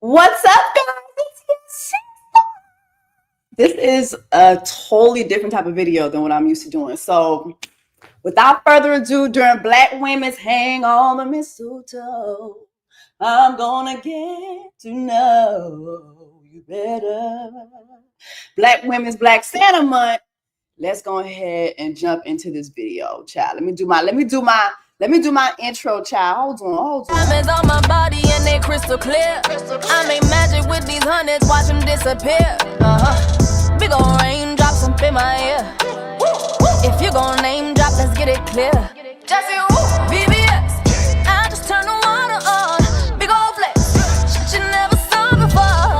What's up, guys? It's Jess. This is a totally different type of video than what I'm used to doing. So, without further ado, during Black Women's Hang on the Mistletoe, I'm gonna get to know you better. Black Women's Black Santa Month. Let's go ahead and jump into this video, child. Let me do my intro, child. Hold on. Diamonds on my body and they crystal clear. I make magic with these hundreds, watch them disappear. Big ol' raindrops up in my ear. If you gon' name drop, let's get it clear. Jesse, VVS, I just turn the water on. Big ol' flex, shit you never saw before.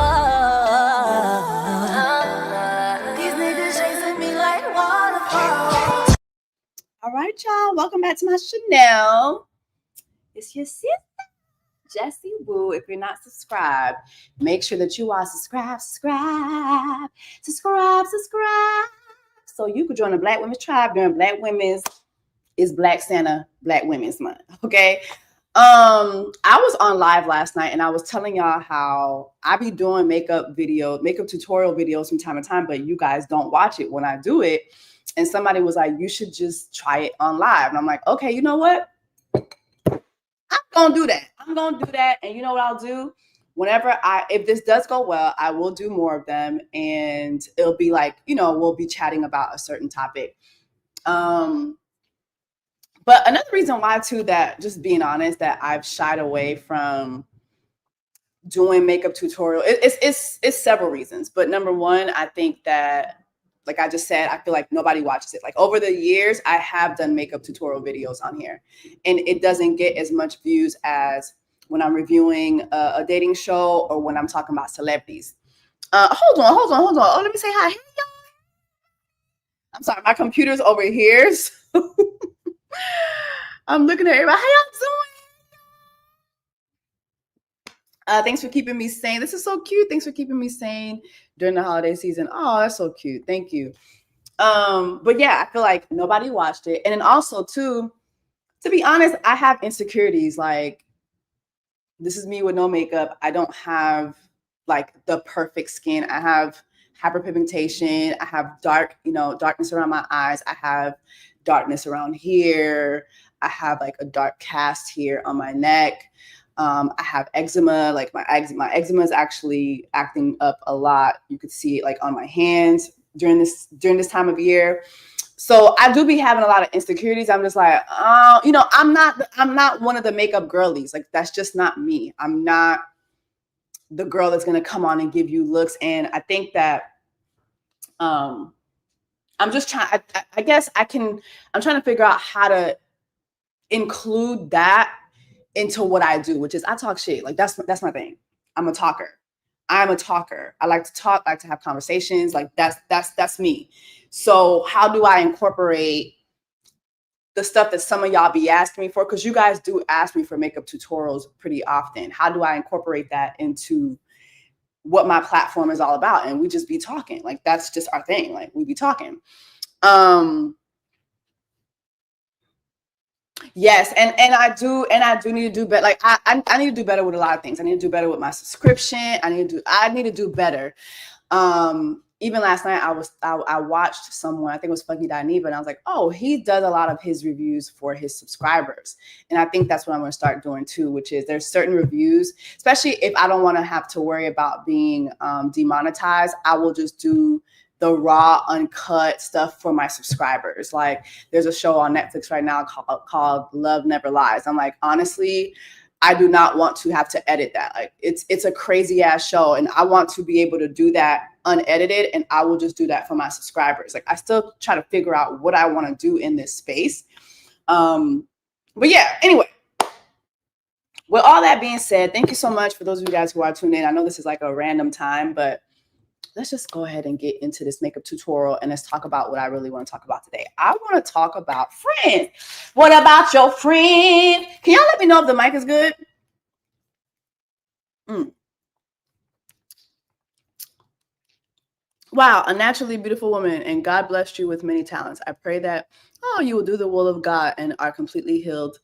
These niggas chasing me like waterfalls. All right, y'all. Welcome back to my channel. It's your sister, Jessie Woo. If you're not subscribed, make sure that you are subscribe, so you could join the Black Women's Tribe during Black Women's is Black Santa Black Women's Month. Okay. I was on live last night and I was telling y'all how I be doing makeup tutorial videos from time to time, but you guys don't watch it when I do it. And somebody was like, you should just try it on live. And I'm like, okay, you know what? I'm gonna do that. And you know what I'll do? If this does go well, I will do more of them, and it'll be like, we'll be chatting about a certain topic. But another reason why too, that just being honest, that I've shied away from doing makeup tutorial, it's several reasons. But number one, I think that, like I just said, I feel like nobody watches it. Like over the years, I have done makeup tutorial videos on here, and it doesn't get as much views as when I'm reviewing a dating show or when I'm talking about celebrities. Hold on. Oh, let me say hi. Hey, y'all. I'm sorry, my computer's over here. So I'm looking at everybody. How y'all doing? Thanks for keeping me sane. This is so cute. Thanks for keeping me sane during the holiday season. Oh, that's so cute. Thank you. But yeah, I feel like nobody watched it. And then also too, to be honest, I have insecurities. Like, this is me with no makeup. I don't have like the perfect skin. I have hyperpigmentation. I have darkness around my eyes. I have darkness around here. I have like a dark cast here on my neck. I have eczema. Like my eczema is actually acting up a lot. You could see it like on my hands during this time of year. So I do be having a lot of insecurities. I'm just like, I'm not one of the makeup girlies. Like, that's just not me. I'm not the girl that's going to come on and give you looks. And I think that I'm just trying, I guess I'm trying to figure out how to include that into what I do, which is I talk shit. Like, that's my thing. I'm a talker. I like to talk, I like to have conversations. Like, that's me. So how do I incorporate the stuff that some of y'all be asking me for? Because you guys do ask me for makeup tutorials pretty often. How do I incorporate that into what my platform is all about? And we just be talking. Like, that's just our thing. Like, we be talking. Yes, and I do need to do better. Like, I need to do better with a lot of things. I need to do better with my subscription. I need to do better. Even last night I watched someone, I think it was Funky Dineva, and I was like, oh, he does a lot of his reviews for his subscribers. And I think that's what I'm going to start doing too, which is there's certain reviews, especially if I don't want to have to worry about being demonetized, I will just do the raw, uncut stuff for my subscribers. Like, there's a show on Netflix right now called Love Never Lies. I'm like, honestly, I do not want to have to edit that. Like, it's a crazy ass show, and I want to be able to do that unedited, and I will just do that for my subscribers. Like, I still try to figure out what I want to do in this space. But yeah, anyway, with all that being said, thank you so much for those of you guys who are tuned in. I know this is like a random time, but let's just go ahead and get into this makeup tutorial, and let's talk about what I really want to talk about today. I want to talk about friends. What about your friend? Can y'all let me know if the mic is good? Wow, a naturally beautiful woman, and God blessed you with many talents. I pray that you will do the will of God and are completely healed.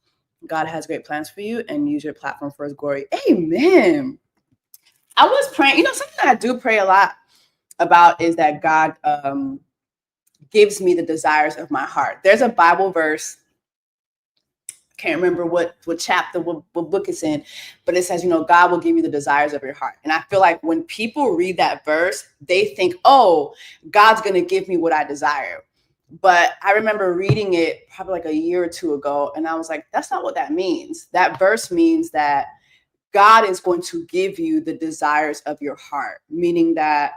God has great plans for you, and use your platform for his glory. Amen. I was praying, something I do pray a lot about is that God gives me the desires of my heart. There's a Bible verse, can't remember what chapter, what book it's in, but it says, God will give you the desires of your heart. And I feel like when people read that verse, they think, oh, God's going to give me what I desire. But I remember reading it probably like a year or two ago, and I was like, that's not what that means. That verse means that God is going to give you the desires of your heart, meaning that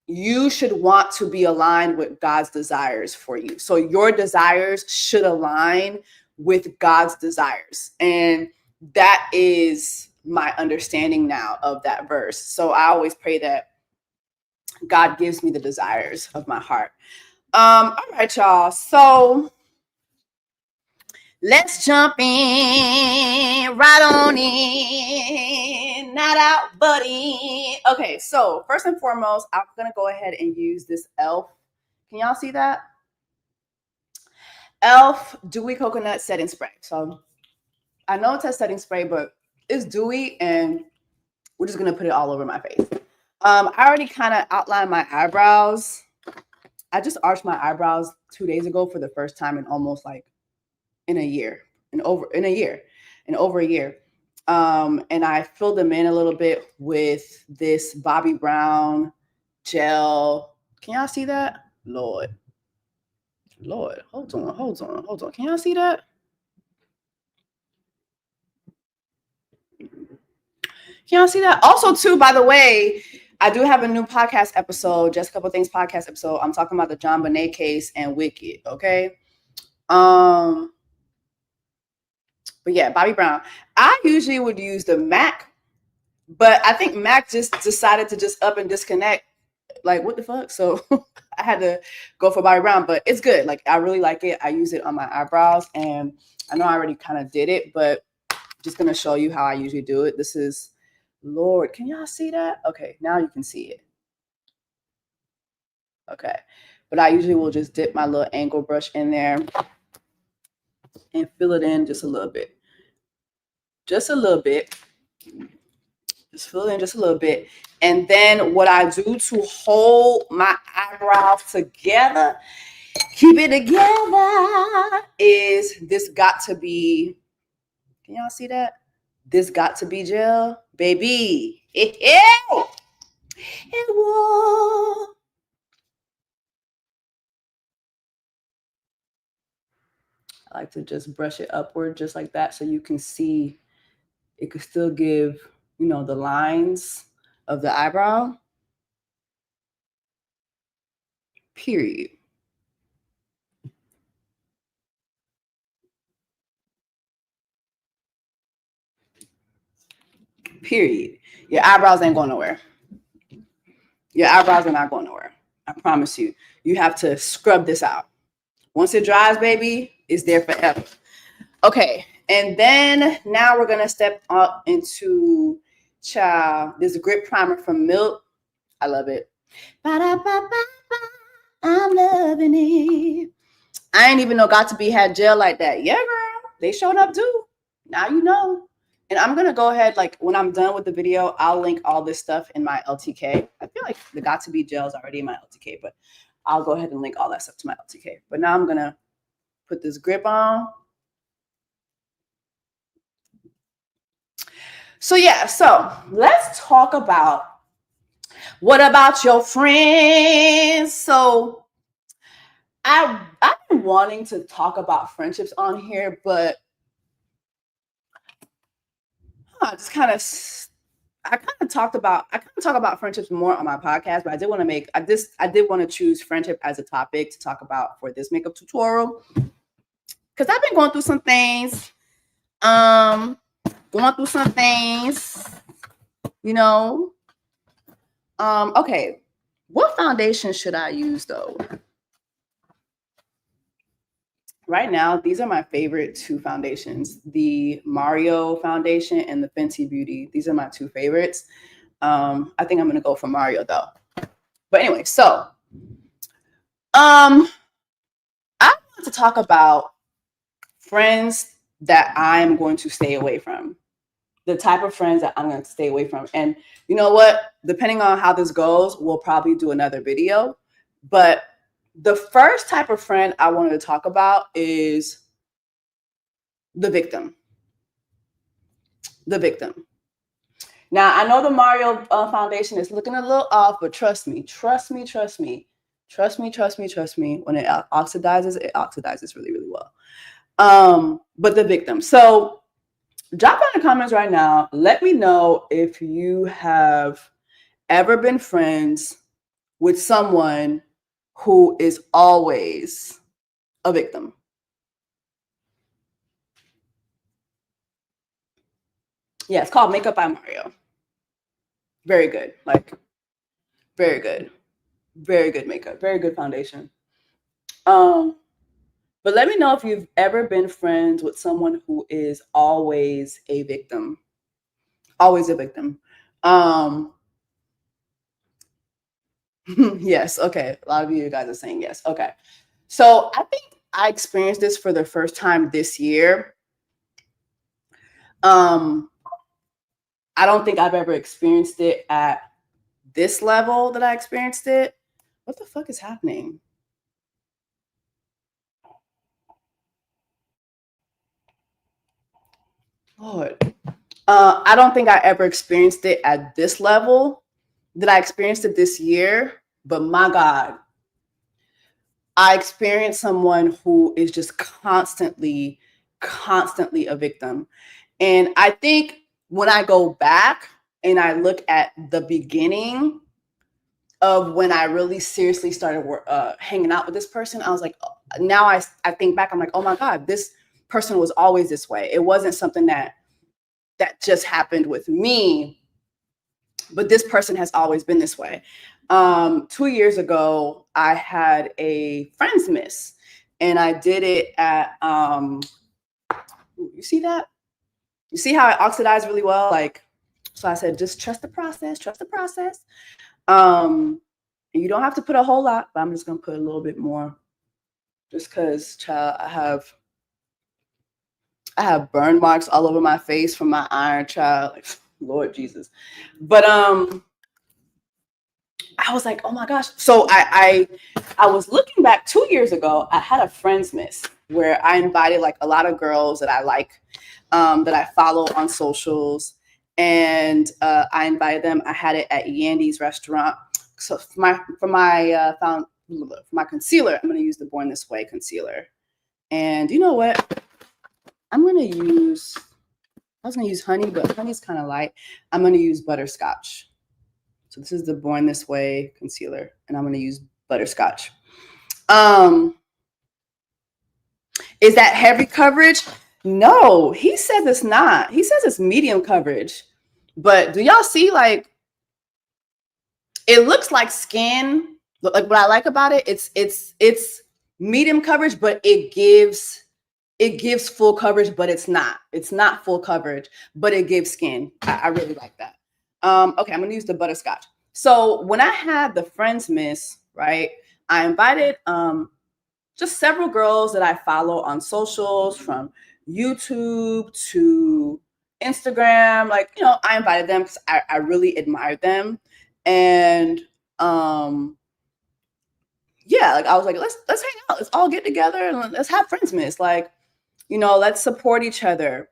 you should want to be aligned with God's desires for you. So your desires should align with God's desires. And that is my understanding now of that verse. So I always pray that God gives me the desires of my heart. All right, y'all. So let's jump in, right on in, not out, buddy. Okay, so first and foremost, I'm gonna go ahead and use this e.l.f. Can y'all see that? e.l.f. Dewy Coconut Setting Spray. So I know it says setting spray, but it's dewy, and we're just gonna put it all over my face. I already kind of outlined my eyebrows. I just arched my eyebrows 2 days ago for the first time in almost like in a year. Over a year. And I filled them in a little bit with this Bobbi Brown gel. Can y'all see that? Lord, hold on. Can y'all see that? Can y'all see that? Also, too, by the way, I do have a new podcast episode, Just a Couple Things podcast episode. I'm talking about the John Bonet case and Wicked, okay? But yeah, Bobbi Brown. I usually would use the MAC, but I think MAC just decided to just up and disconnect. Like, what the fuck? So I had to go for Bobbi Brown, but it's good. Like, I really like it. I use it on my eyebrows, and I know I already kind of did it, but I'm just going to show you how I usually do it. This is, Lord, can y'all see that? Okay, now you can see it. Okay, but I usually will just dip my little angle brush in there and fill it in just a little bit. Just a little bit. Just fill it in just a little bit. And then what I do to hold my eyebrows together, keep it together, is this got to be, can y'all see that? This got to be gel, baby. I like to just brush it upward just like that so you can see it could still give, the lines of the eyebrow. Period. Period. Your eyebrows ain't going nowhere. Your eyebrows are not going nowhere. I promise you. You have to scrub this out. Once it dries, baby, it's there forever. Okay. And then now we're going to step up into this grip primer from Milk. I love it. I'm loving it. I ain't even know Got to Be had gel like that. Yeah, girl. They showed up too. Now you know. And I'm going to go ahead, like when I'm done with the video, I'll link all this stuff in my LTK. I feel like the Got to Be gel is already in my LTK, but I'll go ahead and link all that stuff to my LTK. But now I'm going to put this grip on. So yeah, so let's talk about what about your friends? So I've been wanting to talk about friendships on here, but I kind of talk about friendships more on my podcast, but I did want to choose friendship as a topic to talk about for this makeup tutorial because I've been going through some things. Okay, what foundation should I use though? Right now, these are my favorite two foundations, the Mario foundation and the Fenty Beauty. These are my two favorites. I think I'm going to go for Mario though. But anyway, so I want to talk about friends that I'm going to stay away from. the type of friends that I'm going to stay away from. And you know what? Depending on how this goes, we'll probably do another video. But the first type of friend I wanted to talk about is the victim. The victim. Now, I know the Mario Foundation is looking a little off, but trust me, trust me, trust me, trust me, trust me, trust me. When it oxidizes really, really well. But the victim. So drop in the comments right now. Let me know if you have ever been friends with someone who is always a victim. Yeah, it's called Makeup by Mario. Very good. Like, very good. Very good makeup. Very good foundation. But let me know if you've ever been friends with someone who is always a victim. Always a victim. Yes. Okay. A lot of you guys are saying yes. Okay. So I think I experienced this for the first time this year. I don't think I've ever experienced it at this level that I experienced it. What the fuck is happening? Lord. I don't think I ever experienced it at this level that I experienced it this year. But my God, I experienced someone who is just constantly a victim. And I think when I go back and I look at the beginning of when I really seriously started hanging out with this person, I was like, now I think back, I'm like, oh my God, this person was always this way. It wasn't something that just happened with me, but this person has always been this way. 2 years ago, I had a friends miss, and I did it at, you see that? You see how it oxidized really well? Like, so I said, just trust the process, trust the process. You don't have to put a whole lot, but I'm just going to put a little bit more just because, child, I have burn marks all over my face from my iron, child. Like, Lord Jesus. But I was like, oh my gosh. So I was looking back 2 years ago. I had a friends miss where I invited like a lot of girls that I like, that I follow on socials, and I invited them. I had it at Yandy's restaurant. So for my concealer, I'm going to use the Born This Way concealer. And you know what? I'm going to use, I was going to use honey, but honey's kind of light. I'm going to use butterscotch. So this is the Born This Way concealer, and I'm going to use butterscotch. Is that heavy coverage? No, he says it's not. He says it's medium coverage. But do y'all see, like, it looks like skin. Like, what I like about it, it's medium coverage, but it gives full coverage, but it's not full coverage, but it gives skin. I really like that. Okay, I'm gonna use the butterscotch. So when I had the friends miss, right, I invited just several girls that I follow on socials, from YouTube to Instagram. Like, you know, I invited them because I really admired them. And yeah, like I was like, let's hang out, let's all get together and let's have friends miss. Like, you know, let's support each other.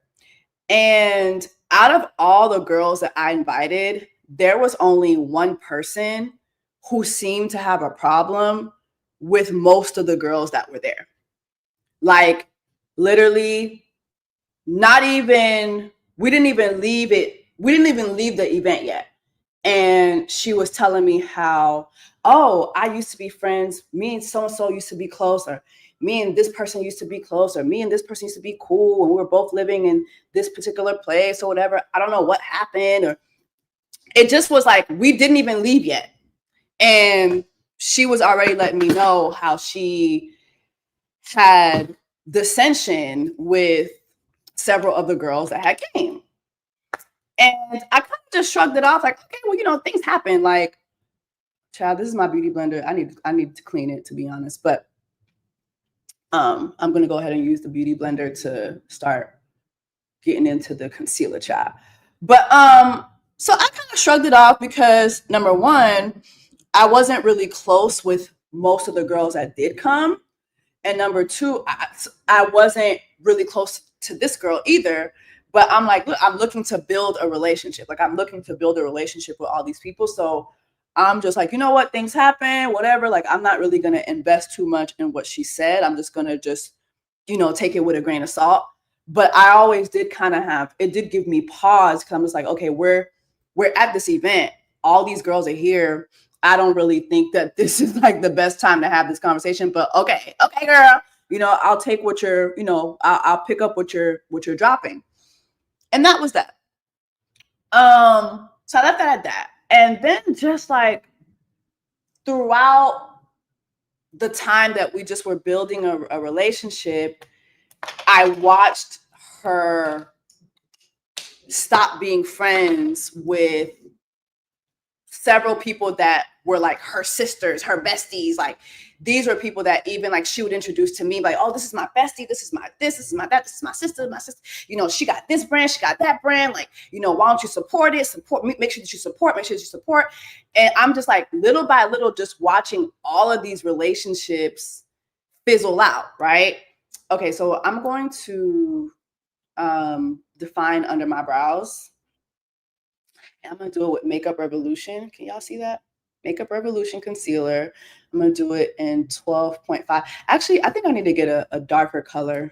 And out of all the girls that I invited, there was only one person who seemed to have a problem with most of the girls that were there. Like, literally, we didn't even leave the event yet. And she was telling me how, oh, I used to be friends. Me and so-and-so used to be close, or me and this person used to be close, or me and this person used to be cool when we were both living in this particular place or whatever. I don't know what happened. Or it just was like, we didn't even leave yet. And she was already letting me know how she had dissension with several of the girls that had came. And I kind of just shrugged it off, like, okay, well, you know, things happen. Like, child, this is my beauty blender. I need to clean it, to be honest. But I'm gonna go ahead and use the beauty blender to start getting into the concealer, child. But so I kind of shrugged it off because number one, I wasn't really close with most of the girls that did come. And number two, I wasn't really close to this girl either. But I'm like, look, I'm looking to build a relationship. Like I'm looking to build a relationship with all these people. So I'm just like, you know what, things happen, whatever. Like I'm not really gonna invest too much in what she said. I'm just gonna just, take it with a grain of salt. But I always did kind of have it did give me pause because I'm just like, okay, we're at this event. All these girls are here. I don't really think that this is like the best time to have this conversation, but okay, girl. I'll take what you're, I'll pick up what you're dropping. And that was that. So I left that at that. And then just like throughout the time that we just were building a relationship, I watched her stop being friends with several people that were like her sisters, her besties. Like these were people that even like she would introduce to me, like, oh, this is my bestie, this is my that, this is my sister, she got this brand, she got that brand. Like, why don't you support it? Make sure that you support, make sure that you support. And I'm just like little by little, just watching all of these relationships fizzle out, right? Okay, so I'm going to define under my brows. I'm gonna do it with Makeup Revolution. Can y'all see that? Makeup Revolution concealer. I'm gonna do it in 12.5. Actually, I think I need to get a darker color.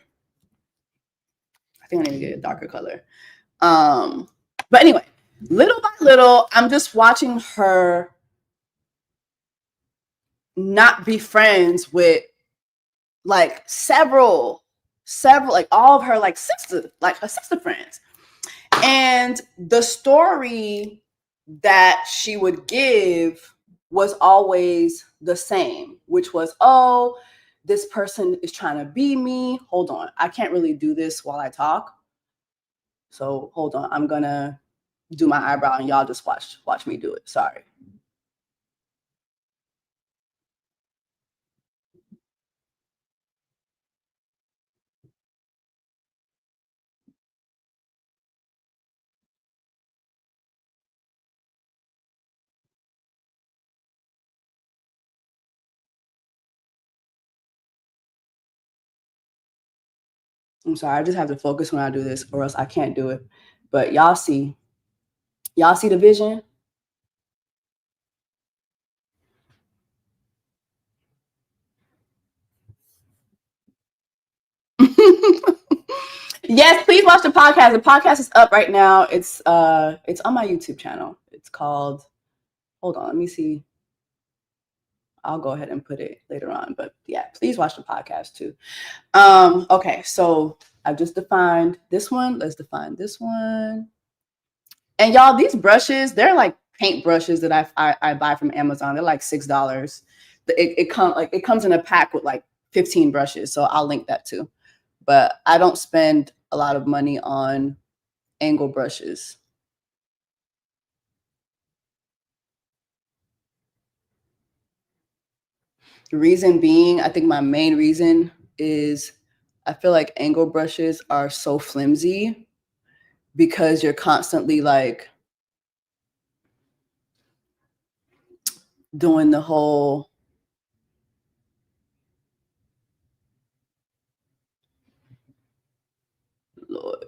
I think I need to get a darker color. But anyway, little by little, I'm just watching her not be friends with like several, like all of her like her sister friends. And the story that she would give was always the same, which was, oh, this person is trying to be me. Hold on. I can't really do this while I talk. So hold on. I'm gonna do my eyebrow and y'all just watch me do it. Sorry. I'm sorry. I just have to focus when I do this, or else I can't do it. But y'all see the vision? Yes, please watch the podcast. The podcast is up right now. It's on my YouTube channel. It's called, hold on, let me see. I'll go ahead and put it later on. But yeah, please watch the podcast too. Okay, so I've just defined this one. Let's define this one. And y'all, these brushes, they're like paint brushes that I buy from Amazon. They're like $6. It comes in a pack with like 15 brushes. So I'll link that too. But I don't spend a lot of money on angle brushes. The reason being, I think my main reason is I feel like angle brushes are so flimsy because you're constantly like doing the whole Lord.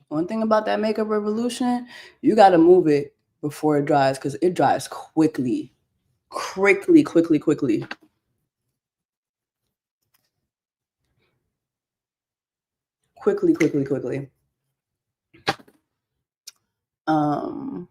One thing about that makeup revolution, you got to move it before it dries because it dries quickly, quickly. Quickly. Um,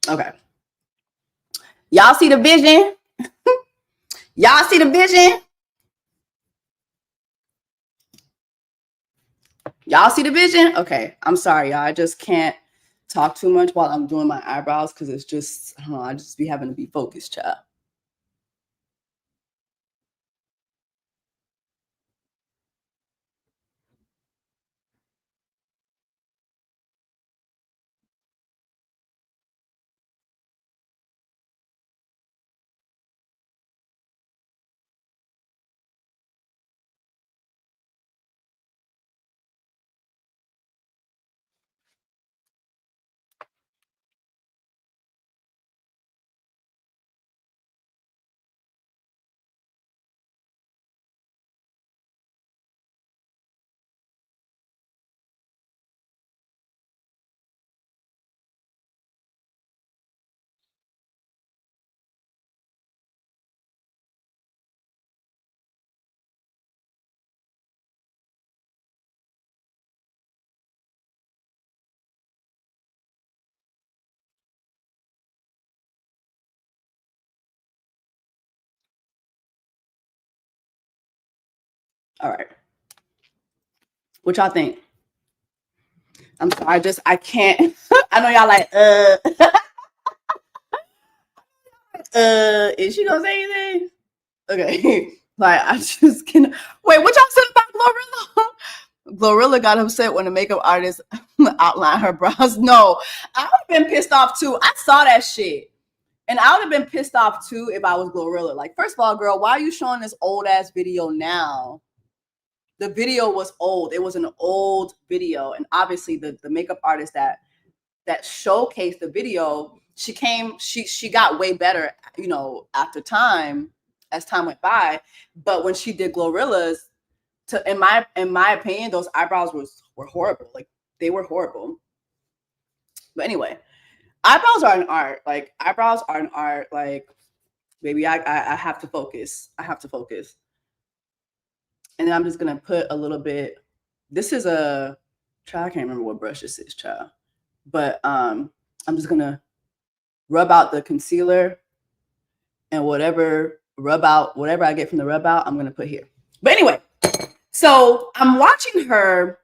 Okay. Y'all see the vision? Y'all see the vision? Y'all see the vision? Okay. I'm sorry, y'all. I just can't talk too much while I'm doing my eyebrows because it's just, I don't know, I just be having to be focused, child. All right. What y'all think? I'm sorry, I can't. I know y'all like, is she gonna say anything? Okay. Like, I just can't. Wait, what y'all said about Glorilla? Glorilla got upset when the makeup artist outlined her brows. No, I would have been pissed off too. I saw that shit. And I would have been pissed off too if I was Glorilla. Like, first of all, girl, why are you showing this old ass video now? The video was old. It was an old video. And obviously the makeup artist that showcased the video, she got way better, after time, as time went by. But when she did Glorilla's, in my opinion, those eyebrows were horrible. Like, they were horrible. But anyway, eyebrows are an art. Like, eyebrows are an art. Like, baby, I have to focus. I have to focus. And then I'm just gonna put a little bit. This is a child. I can't remember what brush this is, child. But I'm just gonna rub out the concealer, and whatever I get from the rub out, I'm gonna put here. But anyway, so I'm watching her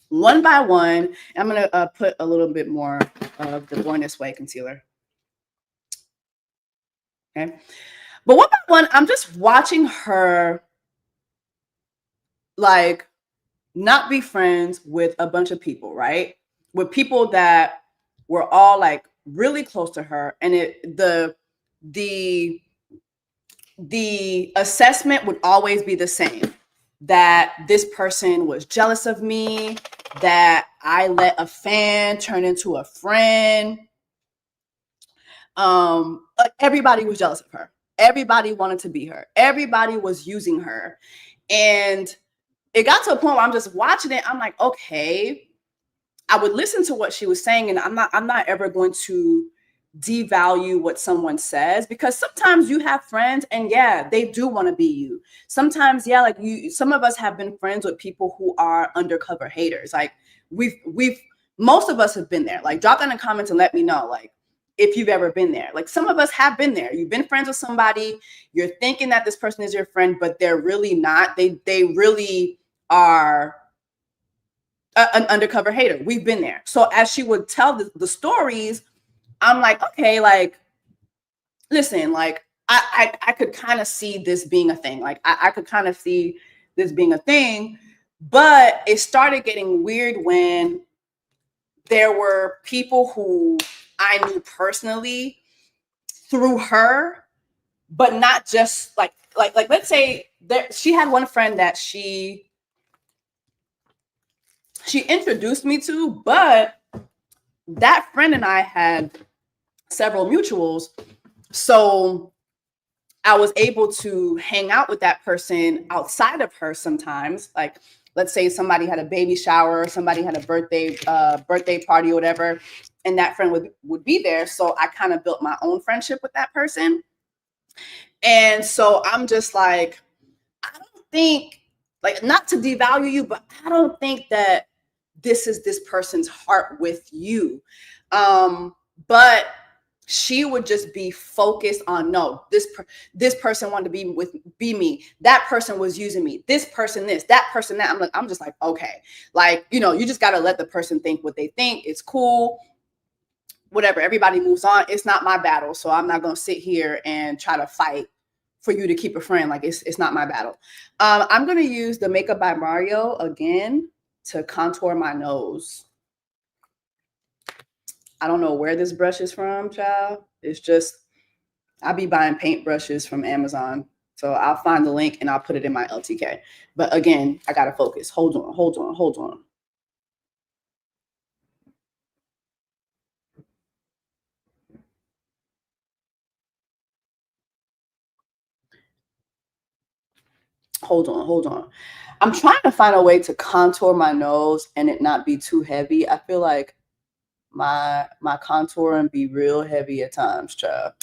one by one. I'm gonna put a little bit more of the Born This Way concealer. Okay, but one by one, I'm just watching her, like, not be friends with a bunch of people, right? With people that were all like really close to her, and the assessment would always be the same, that this person was jealous of me, that I let a fan turn into a friend. Everybody was jealous of her. Everybody wanted to be her. Everybody was using her. And it got to a point where I'm just watching it. I'm like, okay, I would listen to what she was saying, and I'm not ever going to devalue what someone says, because sometimes you have friends and yeah, they do want to be you. Sometimes, yeah, like some of us have been friends with people who are undercover haters. Like, we've most of us have been there. Like, drop that in the comments and let me know, like, if you've ever been there. Like, some of us have been there. You've been friends with somebody, you're thinking that this person is your friend, but they're really not. They really are an undercover hater. We've been there. So as she would tell the stories, I'm like, okay, like, listen, like, I could kind of see this being a thing. Like, I could kind of see this being a thing, but it started getting weird when there were people who I knew personally through her, but not just like let's say that she had one friend that she introduced me to, but that friend and I had several mutuals. So I was able to hang out with that person outside of her sometimes. Like, let's say somebody had a baby shower, somebody had a birthday party or whatever, and that friend would be there. So I kind of built my own friendship with that person. And so I'm just like, I don't think, like, not to devalue you, but I don't think that this is this person's heart with you. But she would just be focused on, no, this person wanted to be me, that person was using me, this person this, that person that. I'm just like, okay, like, you know, you just got to let the person think what they think. It's cool, whatever, everybody moves on. It's not my battle, so I'm not going to sit here and try to fight for you to keep a friend. Like, it's not my battle. I'm going to use the Makeup by Mario again to contour my nose. I don't know where this brush is from, child. It's just, I'll be buying paint brushes from Amazon. So I'll find the link and I'll put it in my LTK. But again, I got to focus. Hold on. Hold on. I'm trying to find a way to contour my nose and it not be too heavy. I feel like my contouring be real heavy at times, child.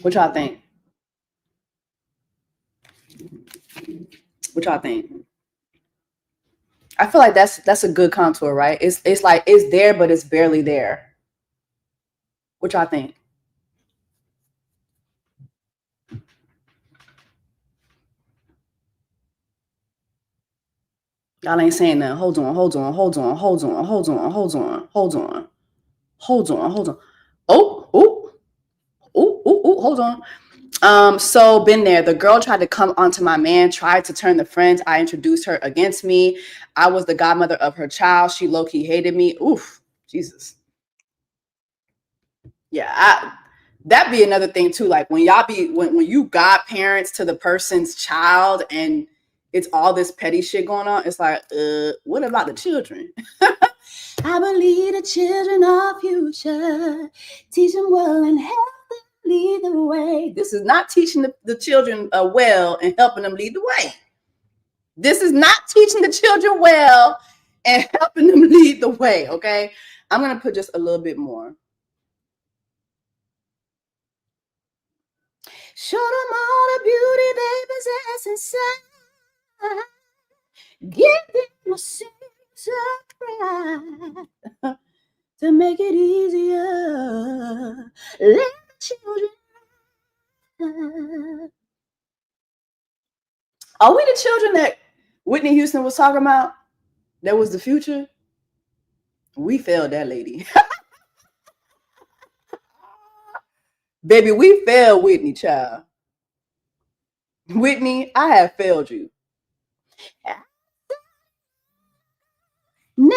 What y'all think? What y'all think? I feel like that's a good contour, right? It's like it's there, but it's barely there. What y'all think? Y'all ain't saying that. Hold on. Oh, hold on. So been there. The girl tried to come onto my man, tried to turn the friends I introduced her against me. I was the godmother of her child. She low-key hated me. Oof, Jesus. Yeah, that'd be another thing too. Like when y'all be when you godparents to the person's child and it's all this petty shit going on, it's like, what about the children? I believe the children are future. Teach them well and help them lead the way. This is not teaching the children well and helping them lead the way. This is not teaching the children well and helping them lead the way, okay? I'm going to put just a little bit more. Show them all the beauty they possess inside. Give them a sense of pride to make it easier. Let the children. Are we the children that Whitney Houston was talking about? That was the future? We failed that lady. Baby, we failed Whitney, child. Whitney, I have failed you. Never.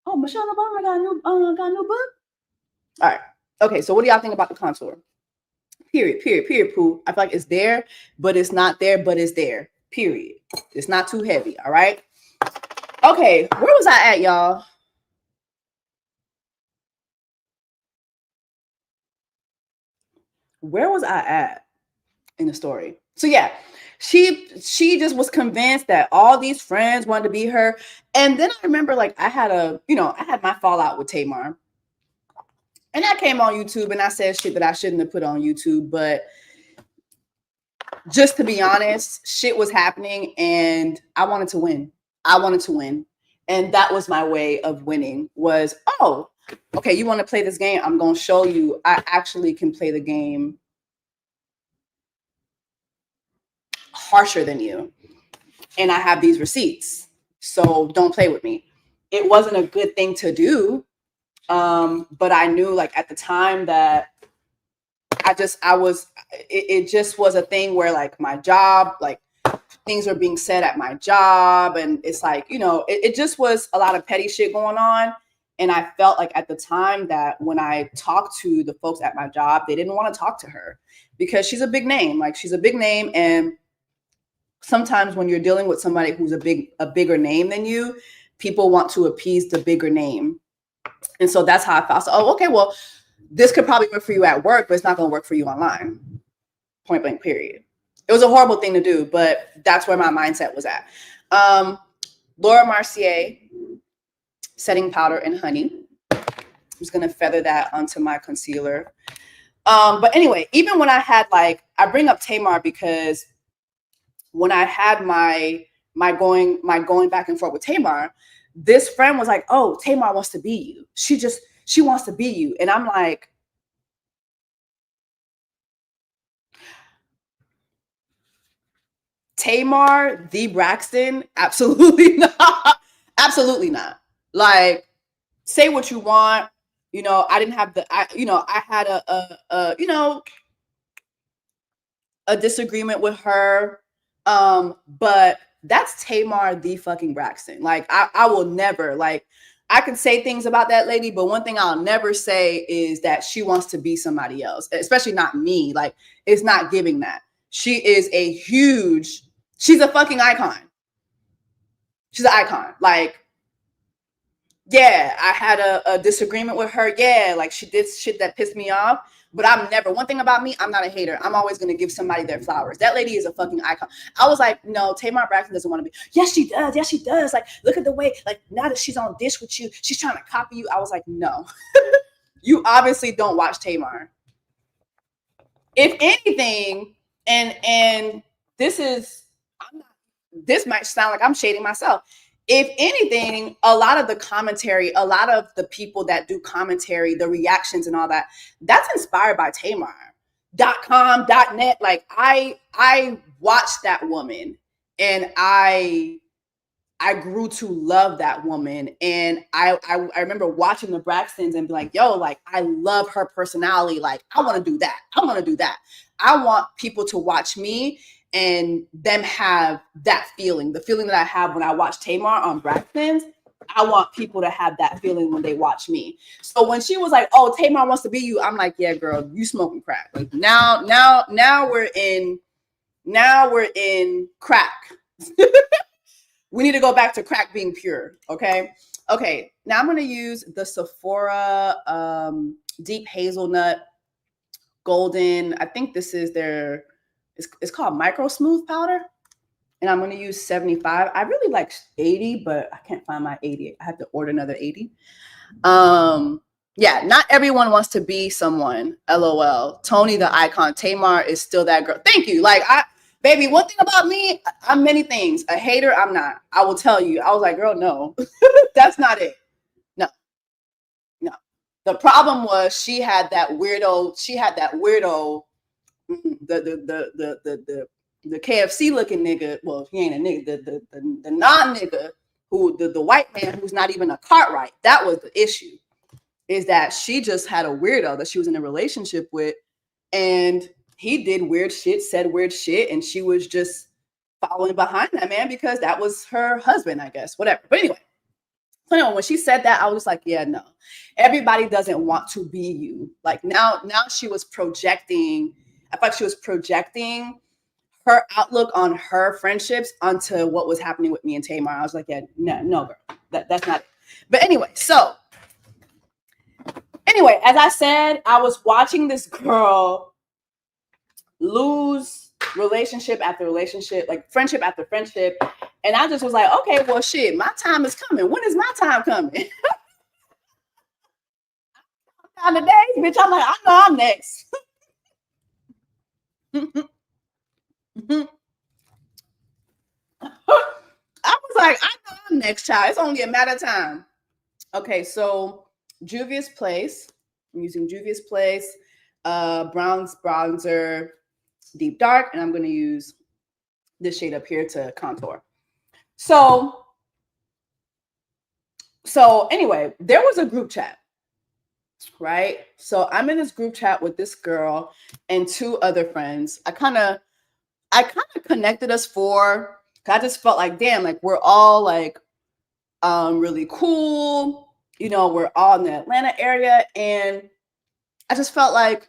Oh, Michelle Obama got a new book. All right. Okay, so what do y'all think about the contour? Period, Pooh. I feel like it's there, but it's not there, but it's there. Period. It's not too heavy. All right. Okay, where was I at, y'all? Where was I at in the story? So yeah, she just was convinced that all these friends wanted to be her. And then I remember, like, I had my fallout with Tamar. And I came on YouTube and I said shit that I shouldn't have put on YouTube, but just to be honest, shit was happening and I wanted to win. And that was my way of winning was, oh, okay, you want to play this game? I'm going to show you I actually can play the game harsher than you. And I have these receipts. So don't play with me. It wasn't a good thing to do. But I knew, like, at the time that it just was a thing where, like, my job, like, things were being said at my job. And it's like, it just was a lot of petty shit going on. And I felt like at the time that when I talked to the folks at my job, they didn't want to talk to her because she's a big name. Like, she's a big name. And sometimes when you're dealing with somebody who's a bigger name than you, people want to appease the bigger name. And so that's how I felt. So, okay, well, this could probably work for you at work, but it's not going to work for you online. Point blank, period. It was a horrible thing to do, but that's where my mindset was at. Laura Mercier setting powder and honey. I'm just gonna feather that onto my concealer. But anyway, even when I had like, I bring up Tamar because when I had my going back and forth with Tamar, this friend was like, "Oh, Tamar wants to be you. She wants to be you," and I'm like, Tamar the Braxton, absolutely not, absolutely not. Like, say what you want. You know, I didn't have I had a disagreement with her. But that's Tamar the fucking Braxton. Like, I will never, like, I can say things about that lady, but one thing I'll never say is that she wants to be somebody else, especially not me. Like, it's not giving that. She is she's a fucking icon. She's an icon. Like, yeah, I had a disagreement with her. Yeah, like, she did shit that pissed me off. But I'm never, one thing about me, I'm not a hater. I'm always going to give somebody their flowers. That lady is a fucking icon. I was like, no, Tamar Braxton doesn't want to be. Yes, she does. Yes, she does. Like, look at the way, like, now that she's on dish with you, she's trying to copy you. I was like, no. You obviously don't watch Tamar. If anything, and this is, this might sound like I'm shading myself. If anything, a lot of the commentary, a lot of the people that do commentary, the reactions and all that, that's inspired by Tamar.com, .net. Like, I watched that woman and I grew to love that woman. And I remember watching the Braxtons and be like, yo, like, I love her personality. Like, I want to do that. I want to do that. I want people to watch me and them have that feeling, the feeling that I have when I watch Tamar on Braxton's. I want people to have that feeling when they watch me. So when she was like, "Oh, Tamar wants to be you," I'm like, "Yeah, girl, you smoking crack." Like, now we're in crack. We need to go back to crack being pure. Okay. Now I'm gonna use the Sephora Deep Hazelnut Golden. I think this is their. It's called Micro Smooth Powder. And I'm going to use 75. I really like 80, but I can't find my 80. I have to order another 80. Yeah, not everyone wants to be someone. LOL. Tony the icon. Tamar is still that girl. Thank you. Like, baby, one thing about me, I'm many things. A hater, I'm not. I will tell you. I was like, girl, no. That's not it. No. The problem was she had that weirdo, the KFC looking nigga. Well, he ain't a nigga. The non nigga, who the white man who's not even a Cartwright. That was the issue. Is that she just had a weirdo that she was in a relationship with, and he did weird shit, said weird shit, and she was just following behind that man because that was her husband, I guess. Whatever. But anyway. When she said that, I was just like, yeah, no. Everybody doesn't want to be you. Like, now she was projecting. I thought she was projecting her outlook on her friendships onto what was happening with me and Tamar. I was like, yeah, no, girl, that's not it. But anyway, as I said, I was watching this girl lose relationship after relationship, like friendship after friendship. And I just was like, okay, well, shit, my time is coming. When is my time coming? On the days, bitch, I'm like, I know I'm next. I was like, I know I'm next, child. It's only a matter of time. Okay, so Juvia's Place. I'm using Juvia's Place, bronzer, deep dark, and I'm going to use this shade up here to contour. So anyway, there was a group chat, right? So I'm in this group chat with this girl and two other friends. I kind of connected us four. I just felt like, damn, like, we're all like really cool. You know, we're all in the Atlanta area. And I just felt like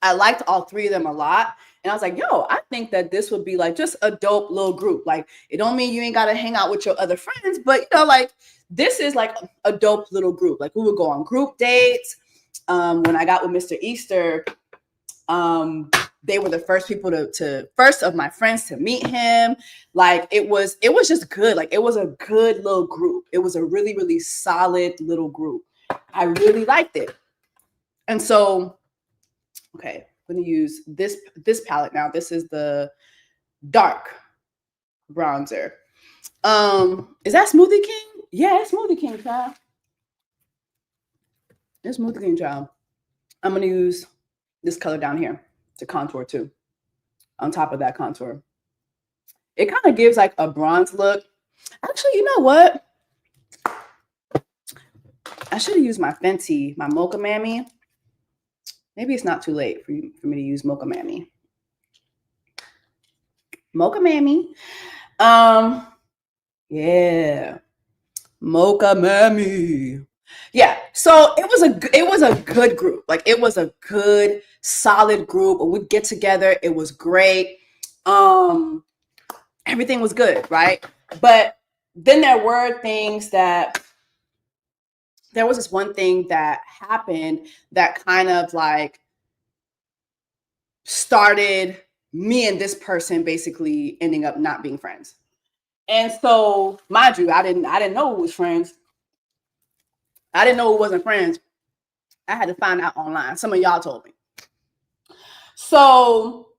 I liked all three of them a lot. And I was like, yo, I think that this would be like just a dope little group. Like, it don't mean you ain't got to hang out with your other friends, but, you know, like, this is like a dope little group. Like, we would go on group dates. When I got with Mr. Easter, They were the first people first of my friends to meet him. Like it was just good. Like it was a good little group. It was a really, really solid little group. I really liked it. And so, okay, I'm gonna use this palette now. This is the dark bronzer. Is that Smoothie King? Yeah, it's Smoothie King, child. It's Smoothie King, child. I'm gonna use this color down here to contour too, on top of that contour. It kind of gives like a bronze look. Actually, you know what? I should have used my Fenty, my Mocha Mammy. Maybe it's not too late for me to use Mocha Mammy. Mocha Mammy. Yeah. Mocha Mammy. Yeah. So it was a good group. Like it was a good, solid group. We'd get together. It was great. Everything was good, right? But then there was this one thing that happened that kind of like started me and this person basically ending up not being friends. And so, mind you, I didn't know who was friends. I didn't know who wasn't friends. I had to find out online. Some of y'all told me. So,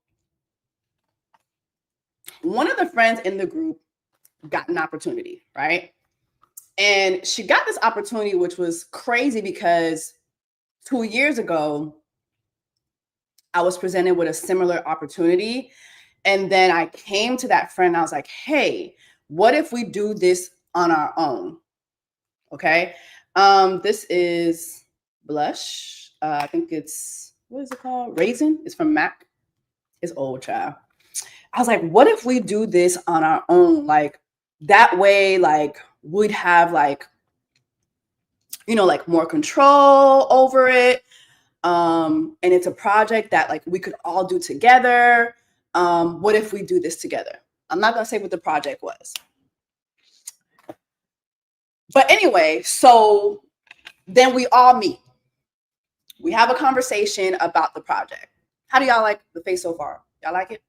one of the friends in the group got an opportunity, right? And she got this opportunity, which was crazy because 2 years ago, I was presented with a similar opportunity. And then I came to that friend and I was like, hey, what if we do this on our own? Okay. This is blush. I think it's, what is it called? Raisin. It's from MAC. It's old, child. I was like, what if we do this on our own? Like that way, like we'd have like, you know, like more control over it. And it's a project that like we could all do together. What if we do this together? I'm not going to say what the project was. But anyway, so then we all meet. We have a conversation about the project. How do y'all like the face so far? Y'all like it?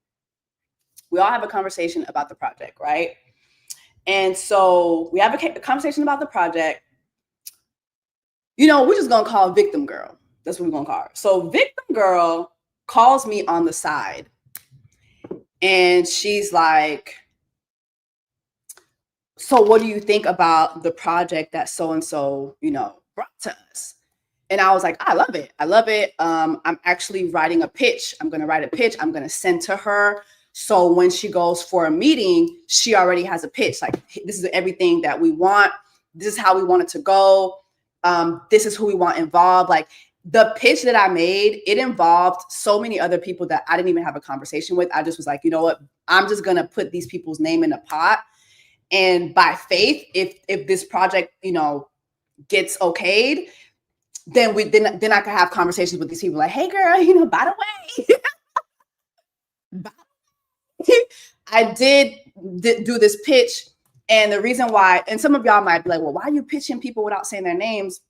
We all have a conversation about the project, right? And so we have a conversation about the project. You know, we're just going to call Victim Girl. That's what we're going to call her. So Victim Girl calls me on the side. And she's like, so what do you think about the project that so-and-so, you know, brought to us? And I was like, I love it. I love it. I'm actually writing a pitch. I'm going to write a pitch. I'm going to send to her. So when she goes for a meeting, she already has a pitch. Like, this is everything that we want. This is how we want it to go. This is who we want involved. Like the pitch that I made, it involved so many other people that I didn't even have a conversation with. I just was like, you know what? I'm just going to put these people's name in a pot. And by faith, if this project, you know, gets okayed, then I could have conversations with these people like, hey girl, you know, by the way, I did do this pitch. And the reason why, and some of y'all might be like, well, why are you pitching people without saying their names?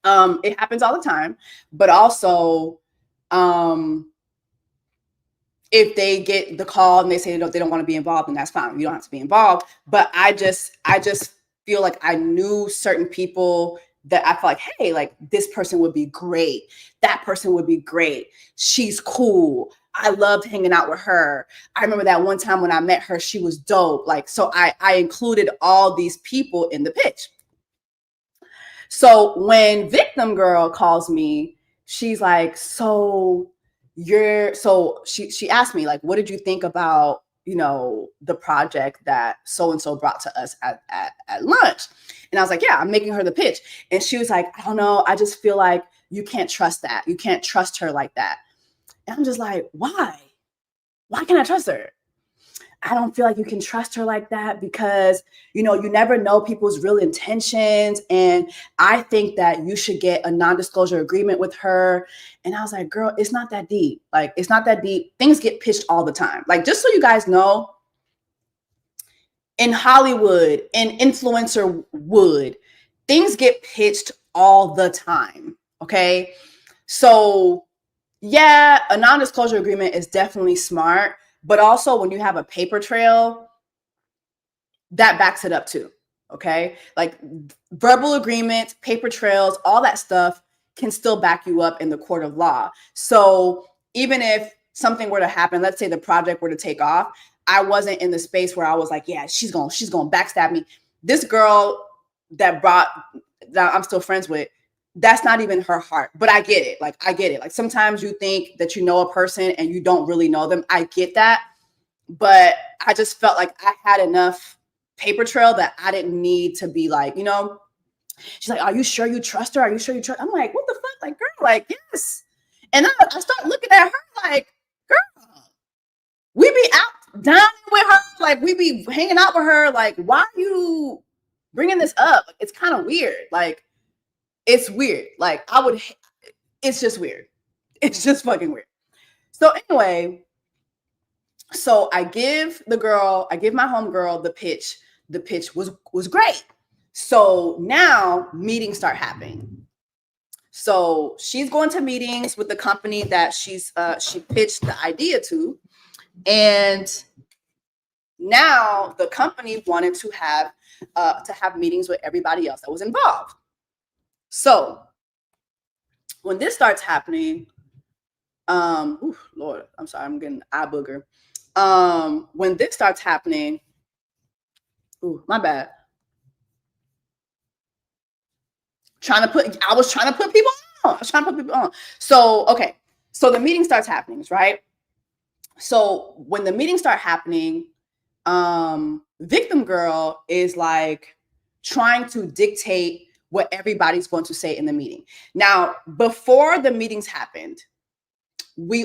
It happens all the time, but also, if they get the call and they say they don't want to be involved, then that's fine. You don't have to be involved. But I just feel like I knew certain people that I felt like, hey, like this person would be great. That person would be great. She's cool. I loved hanging out with her. I remember that one time when I met her, she was dope. Like, so I included all these people in the pitch. So when Victim Girl calls me, she's like, she asked me, like, what did you think about, you know, the project that so-and-so brought to us at lunch? And I was like, yeah, I'm making her the pitch. And she was like, I don't know. I just feel like you can't trust that. You can't trust her like that. And I'm just like, why? Why can't I trust her? I don't feel like you can trust her like that because, you know, you never know people's real intentions. And I think that you should get a non-disclosure agreement with her. And I was like, girl, it's not that deep. Like, it's not that deep. Things get pitched all the time. Like, just so you guys know, in Hollywood, in influencer wood, things get pitched all the time. Okay. So Yeah, a non-disclosure agreement is definitely smart, but also when you have a paper trail, that backs it up too. Okay. Like verbal agreements, paper trails, all that stuff can still back you up in the court of law. So even if something were to happen, let's say the project were to take off, I wasn't in the space where I was like, yeah, she's going to backstab me. This girl that I'm still friends with, that's not even her heart, but I get it. Like, I get it. Like sometimes you think that you know a person and you don't really know them. I get that. But I just felt like I had enough paper trail that I didn't need to be like, she's like, are you sure you trust her? Are you sure you trust? I'm like, what the fuck? Like, girl, like, yes. And I start looking at her like, girl, we be out dining with her. Like, we be hanging out with her. Like, why are you bringing this up? Like, it's kind of weird. Like, it's weird. Like, it's just weird. It's just fucking weird. So anyway, so I give my homegirl the pitch. The pitch was great. So now meetings start happening. So she's going to meetings with the company that she pitched the idea to, and now the company wanted to have meetings with everybody else that was involved. So when this starts happening, Lord, I'm sorry, I'm getting eye booger. When this starts happening, my bad. I was trying to put people on. So, okay. So the meeting starts happening, right? So when the meetings start happening, victim girl is like trying to dictate what everybody's going to say in the meeting. Now, before the meetings happened,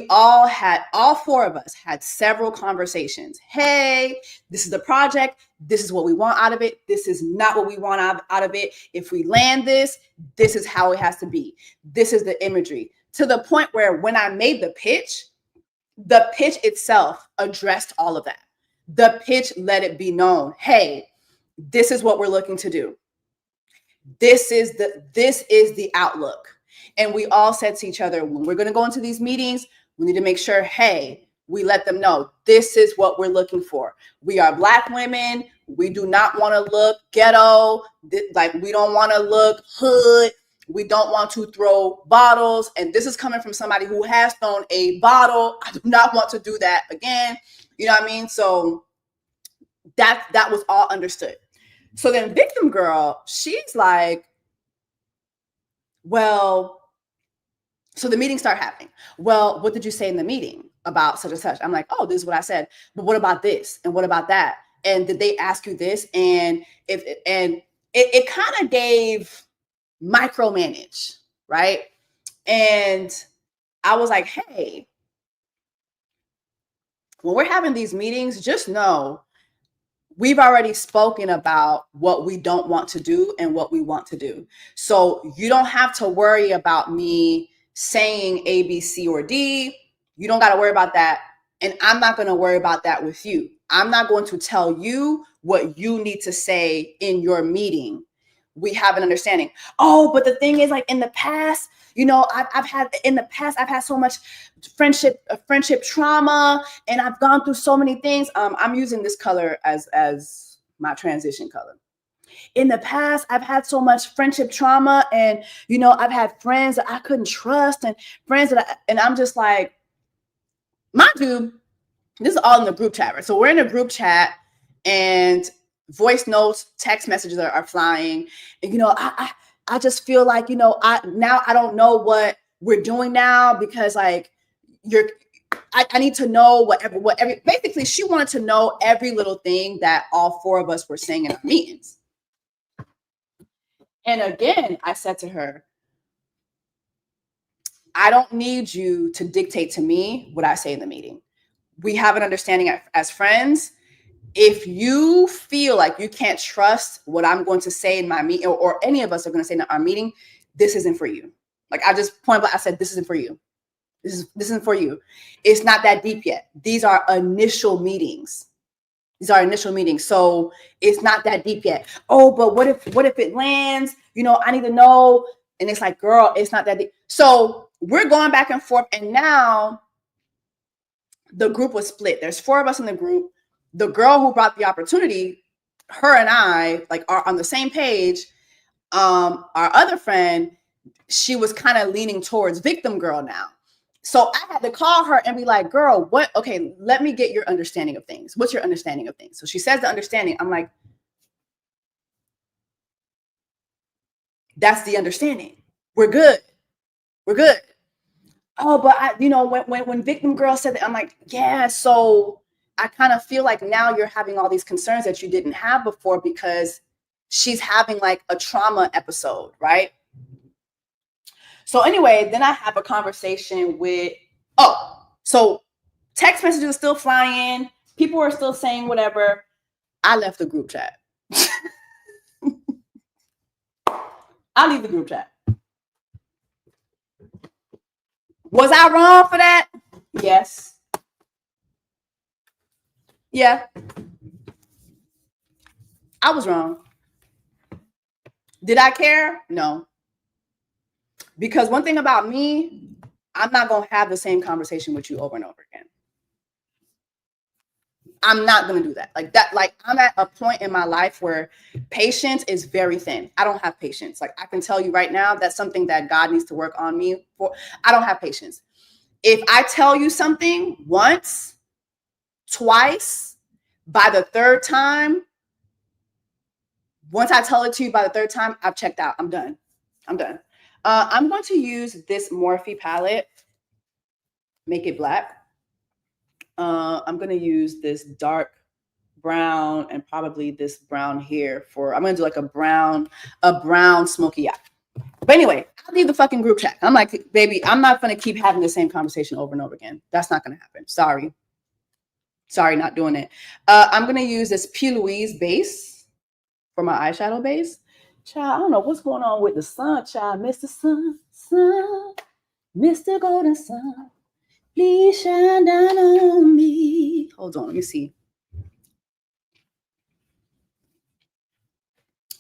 all four of us had several conversations. Hey, this is the project. This is what we want out of it. This is not what we want out of it. If we land this is how it has to be. This is the imagery, to the point where when I made the pitch itself addressed all of that. The pitch let it be known, hey, this is what we're looking to do. This is the outlook. And we all said to each other, when we're going to go into these meetings, we need to make sure, hey, we let them know this is what we're looking for. We are Black women. We do not want to look ghetto. Like, we don't want to look hood. We don't want to throw bottles. And this is coming from somebody who has thrown a bottle. I do not want to do that again. You know what I mean? So that was all understood. So then victim girl, she's like, well, so the meetings start happening. Well, what did you say in the meeting about such and such? I'm like, oh, this is what I said. But what about this? And what about that? And did they ask you this? And it kind of gave micromanage, right? And I was like, hey, when we're having these meetings, just know we've already spoken about what we don't want to do and what we want to do. So you don't have to worry about me saying A, B, C, or D. You don't got to worry about that. And I'm not going to worry about that with you. I'm not going to tell you what you need to say in your meeting. We have an understanding. Oh, but the thing is, like, in the past, I've had so much friendship trauma, and I've gone through so many things. I'm using this color as my transition color. In the past, I've had so much friendship trauma, and I've had friends that I couldn't trust, and and I'm just like, mind you, this is all in the group chat, right? So we're in a group chat, and voice notes, text messages are flying, and I just feel like I don't know what we're doing now, because like I need to know basically she wanted to know every little thing that all four of us were saying in our meetings. And again, I said to her, I don't need you to dictate to me what I say in the meeting. We have an understanding as friends. If you feel like you can't trust what I'm going to say in my meeting, or any of us are going to say in our meeting, this isn't for you. Like, I just point blank, I said, this isn't for you. This isn't for you. It's not that deep yet. These are initial meetings. So it's not that deep yet. Oh, but what if it lands? I need to know. And it's like, girl, it's not that deep. So we're going back and forth, and now the group was split. There's 4 of us in the group. The girl who brought the opportunity, her and I, like, are on the same page. Our other friend, she was kind of leaning towards victim girl now. So I had to call her and be like, girl, what? Okay, let me get your understanding of things. What's your understanding of things? So she says the understanding. I'm like, that's the understanding. We're good. We're good. Oh, but when victim girl said that, I'm like, yeah, so I kind of feel like now you're having all these concerns that you didn't have before because she's having like a trauma episode, right? So anyway, then I have a conversation with, so text messages are still flying. People are still saying whatever. I left the group chat. I leave the group chat. Was I wrong for that? Yes. Yeah. I was wrong. Did I care? No. Because one thing about me, I'm not going to have the same conversation with you over and over again. I'm not going to do that. Like that, like I'm at a point in my life where patience is very thin. I don't have patience. Like I can tell you right now, that's something that God needs to work on me for. I don't have patience. If I tell you something once, twice, by the third time, once I tell it to you by the third time, I've checked out. I'm done. I'm done. I'm going to use this Morphe palette, make it black. I'm going to use this dark brown and probably this brown here I'm going to do like a brown smoky eye. But anyway, I'll leave the fucking group chat. I'm like, baby, I'm not going to keep having the same conversation over and over again. That's not going to happen. Sorry, not doing it. I'm going to use this P. Louise base for my eyeshadow base. Child, I don't know what's going on with the sun, child. Mr. Sun, Mr. Golden Sun, please shine down on me. Hold on, let me see.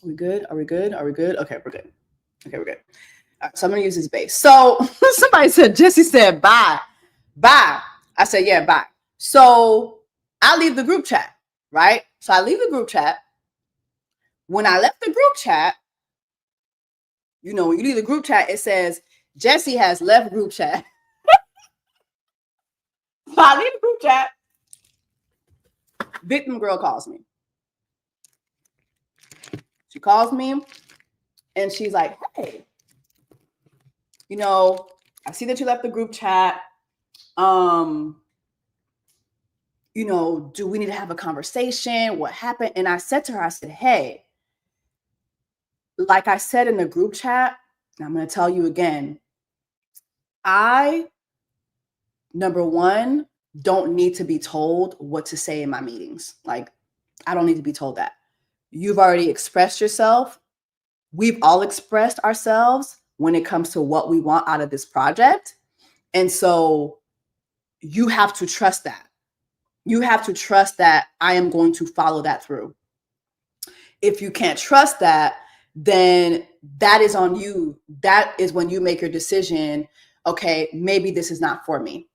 Are we good? Okay, we're good. Okay, we're good. All right, so I'm going to use this base. So somebody said, Jesse said, bye. I said, yeah, bye. So I leave the group chat, right? So I leave the group chat. When I left the group chat, when you leave the group chat, it says, Jesse has left group chat. So I leave the group chat. Victim girl calls me. She calls me and she's like, hey, I see that you left the group chat. Do we need to have a conversation? What happened? And I said to her, I said, hey, like I said in the group chat, and I'm going to tell you again, I, number one, don't need to be told what to say in my meetings. Like, I don't need to be told that. You've already expressed yourself. We've all expressed ourselves when it comes to what we want out of this project. And so you have to trust that. You have to trust that I am going to follow that through. If you can't trust that, then that is on you. That is when you make your decision. Okay, maybe this is not for me.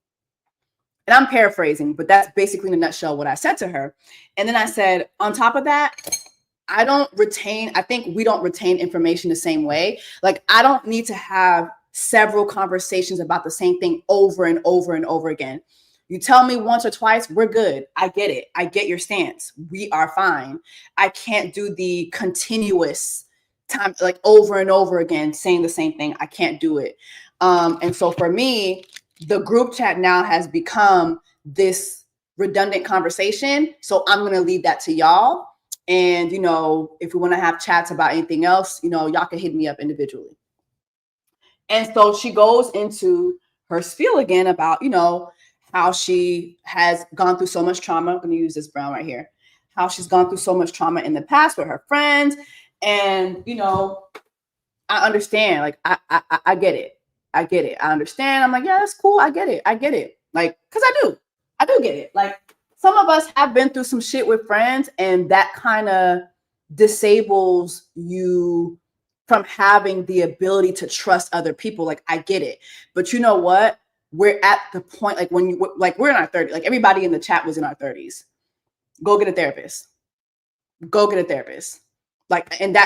And I'm paraphrasing, but that's basically in a nutshell what I said to her. And then I said, on top of that, I think we don't retain information the same way. Like, I don't need to have several conversations about the same thing over and over and over again. You tell me once or twice, we're good. I get it. I get your stance. We are fine. I can't do the continuous time, like over and over again, saying the same thing. I can't do it. And so for me, the group chat now has become this redundant conversation. So I'm going to leave that to y'all. And, if we want to have chats about anything else, y'all can hit me up individually. And so she goes into her spiel again about, how she has gone through so much trauma. I'm going to use this brown right here. How she's gone through so much trauma in the past with her friends. And, I understand. Like, I get it. I understand. I'm like, yeah, that's cool. I get it. Like, because I do get it. Like, some of us have been through some shit with friends, and that kind of disables you from having the ability to trust other people. Like, I get it. But you know what? We're at the point, like when you, like we're in our 30s, like everybody in the chat was in our 30s. Go get a therapist. Go get a therapist. Like, and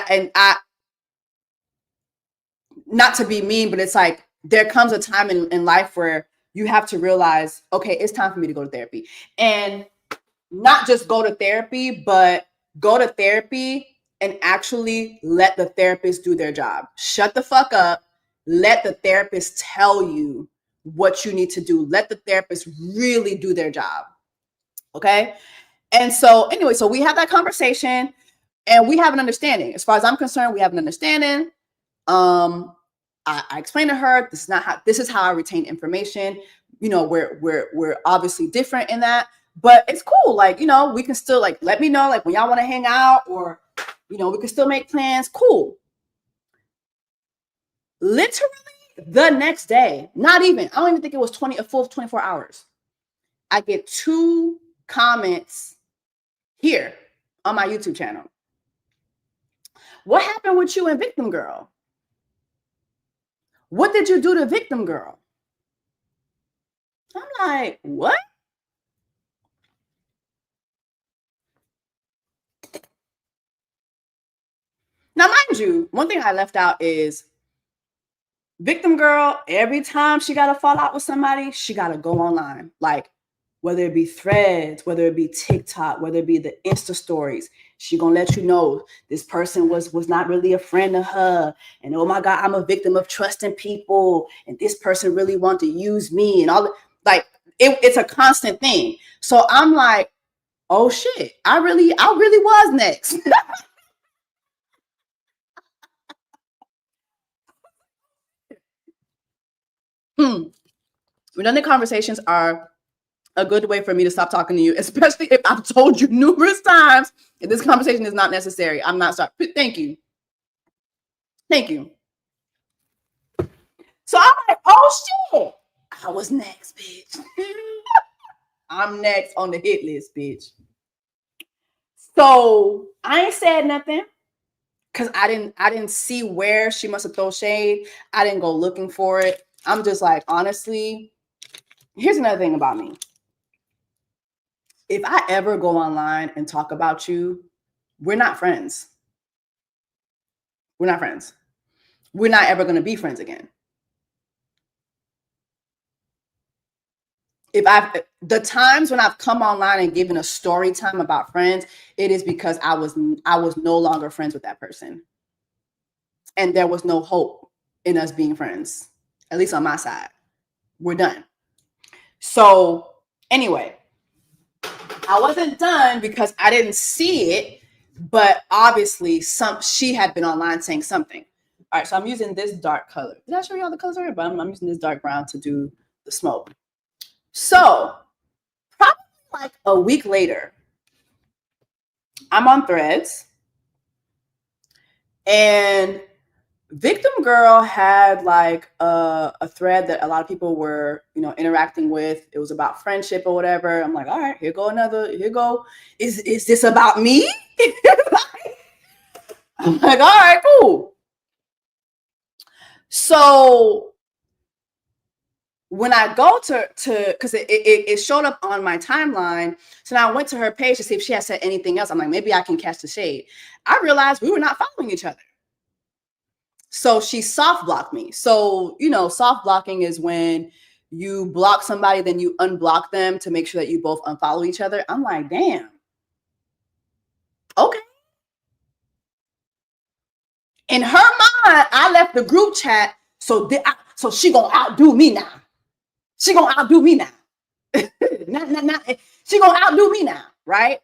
not to be mean, but it's like there comes a time in life where you have to realize, okay, it's time for me to go to therapy. And not just go to therapy, but go to therapy and actually let the therapist do their job. Shut the fuck up. Let the therapist tell you what you need to do. Let the therapist really do their job. Okay? And so anyway, so we have that conversation and we have an understanding. As far as I'm concerned, we have an understanding. I explained to her, this is how I retain information. You know, we're obviously different in that, but it's cool. Like, you know, we can still, like, let me know, like, when y'all want to hang out, or, you know, we can still make plans. Cool. Literally the next day, not even, I don't even think it was a full 24 hours. I get 2 comments here on my YouTube channel. What happened with you and Victim Girl? What did you do to Victim Girl? I'm like, what? Now, mind you, one thing I left out is Victim Girl, every time she got to fall out with somebody, she got to go online. Like, whether it be Threads, whether it be TikTok, whether it be the Insta stories, she gonna let you know this person was not really a friend of her. And oh my God, I'm a victim of trusting people. And this person really want to use me and all the, like, it's a constant thing. So I'm like, oh shit, I really was next. Redundant conversations are a good way for me to stop talking to you, especially if I've told you numerous times if this conversation is not necessary. I'm not sorry. Thank you. Thank you. So I'm like, oh shit, I was next, bitch. I'm next on the hit list, bitch. So I ain't said nothing because I didn't see where she must have thrown shade. I didn't go looking for it. I'm just like, honestly, here's another thing about me. If I ever go online and talk about you, we're not friends. We're not friends. We're not ever going to be friends again. The times when I've come online and given a story time about friends, it is because I was no longer friends with that person. And there was no hope in us being friends, at least on my side. We're done. So anyway, I wasn't done because I didn't see it, but obviously she had been online saying something. All right, so I'm using this dark color. Did I show you all the colors already? But I'm using this dark brown to do the smoke. So probably like a week later, I'm on Threads, and Victim Girl had like a thread that a lot of people were, you know, interacting with. It was about friendship or whatever. I'm like, all right, here go. Is this about me? I'm like, all right, cool. So when I go to because it showed up on my timeline, so now I went to her page to see if she had said anything else. I'm like, maybe I can catch the shade. I realized we were not following each other. So she soft blocked me. So, you know, soft blocking is when you block somebody, then you unblock them to make sure that you both unfollow each other. I'm like, damn. Okay. In her mind, I left the group chat, so she gonna outdo me now. She gonna outdo me now. She gonna outdo me now, right?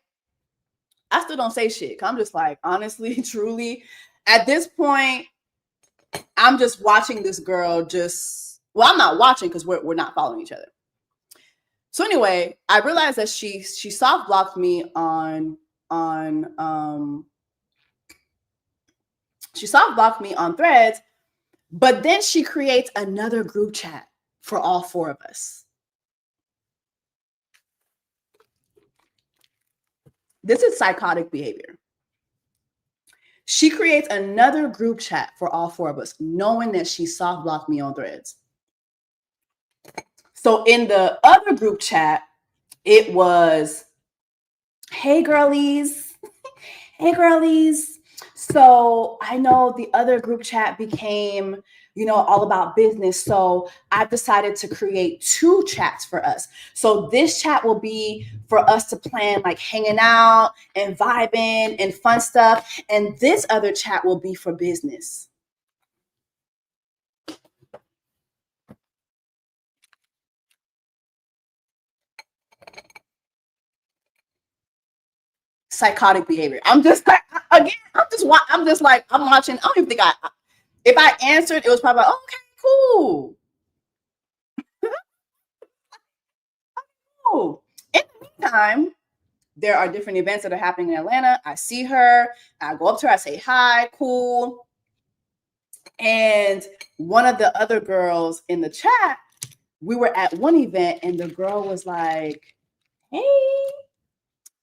I still don't say shit. I'm just like, honestly, truly, at this point, I'm just watching this girl well, I'm not watching because we're not following each other. So anyway, I realized that she soft blocked me on she soft blocked me on Threads, but then she creates another group chat for all 4 of us. This is psychotic behavior. She creates another group chat for all four of us, knowing that she soft blocked me on Threads. So in the other group chat, it was, hey girlies, hey girlies. So I know the other group chat became, all about business. So I've decided to create two chats for us. So this chat will be for us to plan like hanging out and vibing and fun stuff. And this other chat will be for business. Psychotic behavior. I'm just like, again, I'm watching. I don't even think if I answered, it was probably like, okay, cool. Cool. In the meantime, there are different events that are happening in Atlanta. I see her, I go up to her, I say hi, cool. And one of the other girls in the chat, we were at one event and the girl was like, hey,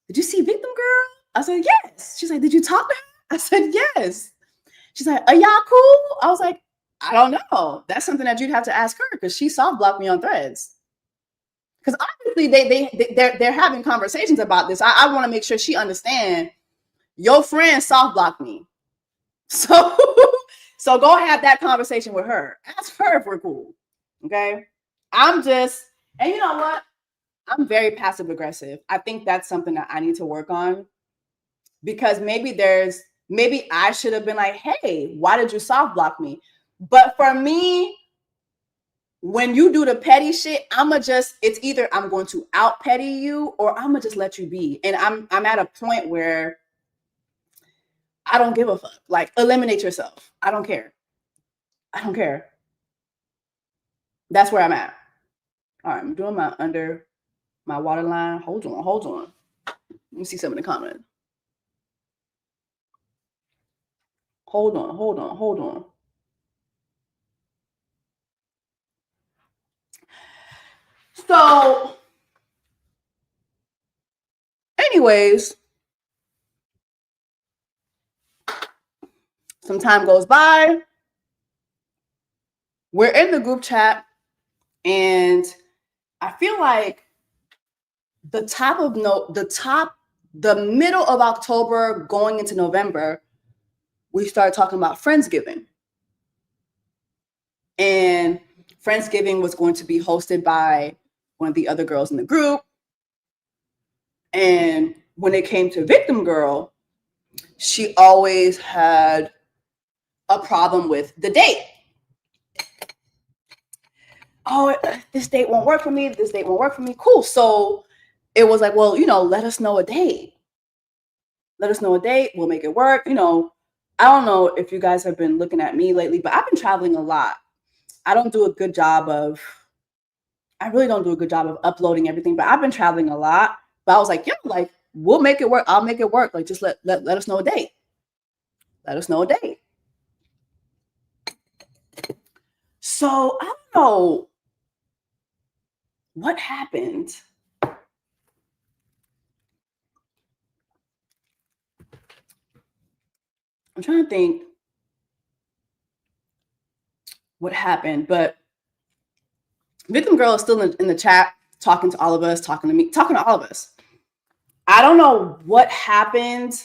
did you see Victim Girl? I said, yes. She's like, did you talk to her? I said, yes. She's like, are y'all cool? I was like, I don't know. That's something that you'd have to ask her because she soft blocked me on Threads. Because obviously they're having conversations about this. I want to make sure she understands your friend soft blocked me. So go have that conversation with her. Ask her if we're cool. Okay. And you know what? I'm very passive aggressive. I think that's something that I need to work on because maybe I should have been like, hey, why did you soft block me? But for me, when you do the petty shit, it's either I'm going to out petty you or I'm gonna just let you be. And I'm at a point where I don't give a fuck. Like, eliminate yourself. I don't care. That's where I'm at. All right, I'm doing my under my waterline. Hold on. Let me see some in the comments. Hold on. So, anyways, some time goes by. We're in the group chat, and I feel like the middle of October going into November, we started talking about Friendsgiving. And Friendsgiving was going to be hosted by one of the other girls in the group. And when it came to Victim Girl, she always had a problem with the date. Oh, this date won't work for me. Cool. So it was like, well, let us know a date. We'll make it work. I don't know if you guys have been looking at me lately, but I've been traveling a lot. I really don't do a good job of uploading everything, but I've been traveling a lot. But I was like, we'll make it work. I'll make it work. Like, just let us know a date. Let us know a date. So I don't know what happened. I'm trying to think what happened, but Victim Girl is still in the chat, talking to all of us, talking to me, talking to all of us. I don't know what happened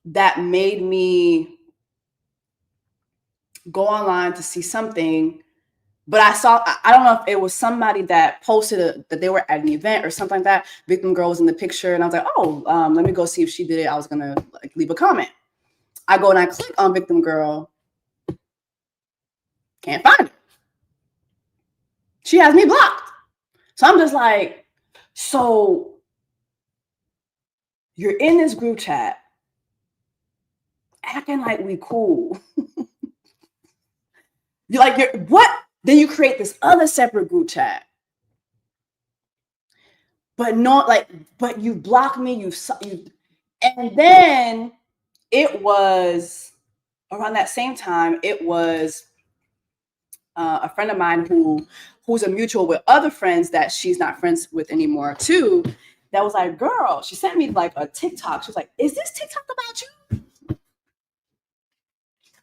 that made me go online to see something, but I don't know if it was somebody that posted that they were at an event or something like that. Victim Girl was in the picture, and I was like, oh, let me go see if she did it. I was gonna leave a comment. I go and I click on Victim Girl. Can't find her. She has me blocked. So I'm just like, so you're in this group chat acting like we cool. You're what? Then you create this other separate group chat. But you block me, and then it was around that same time, it was a friend of mine who's a mutual with other friends that she's not friends with anymore too, that was like, girl, she sent me like a TikTok. She was like, is this TikTok about you?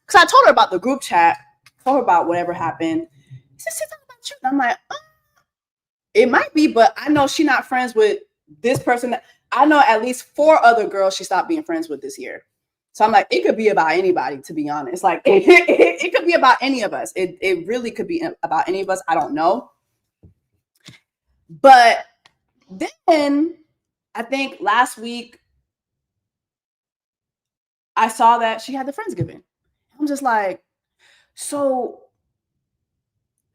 because I told her about the group chat, told her about whatever happened. She said, "She's talking about you." And I'm like, it might be, but I know she's not friends with this person. I know at least 4 other girls she stopped being friends with this year. So I'm like, it could be about anybody, to be honest. Like, it could be about any of us. It really could be about any of us. I don't know. But then I think last week I saw that she had the Friendsgiving. I'm just like, so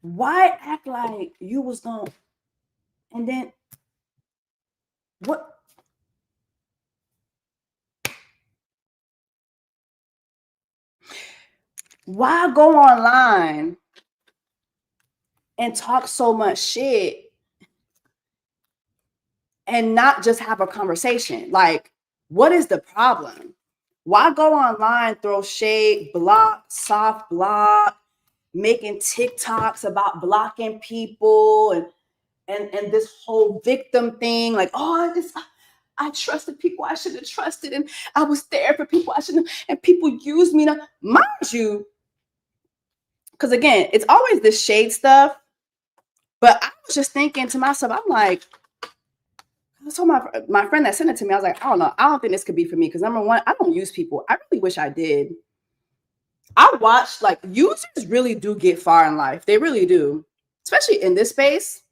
why act like you was gonna, and then what? Why go online and talk so much shit and not just have a conversation? Like, what is the problem? Why go online, throw shade, block, soft block, making TikToks about blocking people and this whole victim thing? Like, oh, I trusted people I shouldn't have trusted, and I was there for people I shouldn't have, and people used me. Now, mind you, because again, it's always this shade stuff. But I was just thinking to myself, I'm like, I told my friend that sent it to me, I was like, I don't know. I don't think this could be for me because number one, I don't use people. I really wish I did. I watched, like, users really do get far in life. They really do. Especially in this space,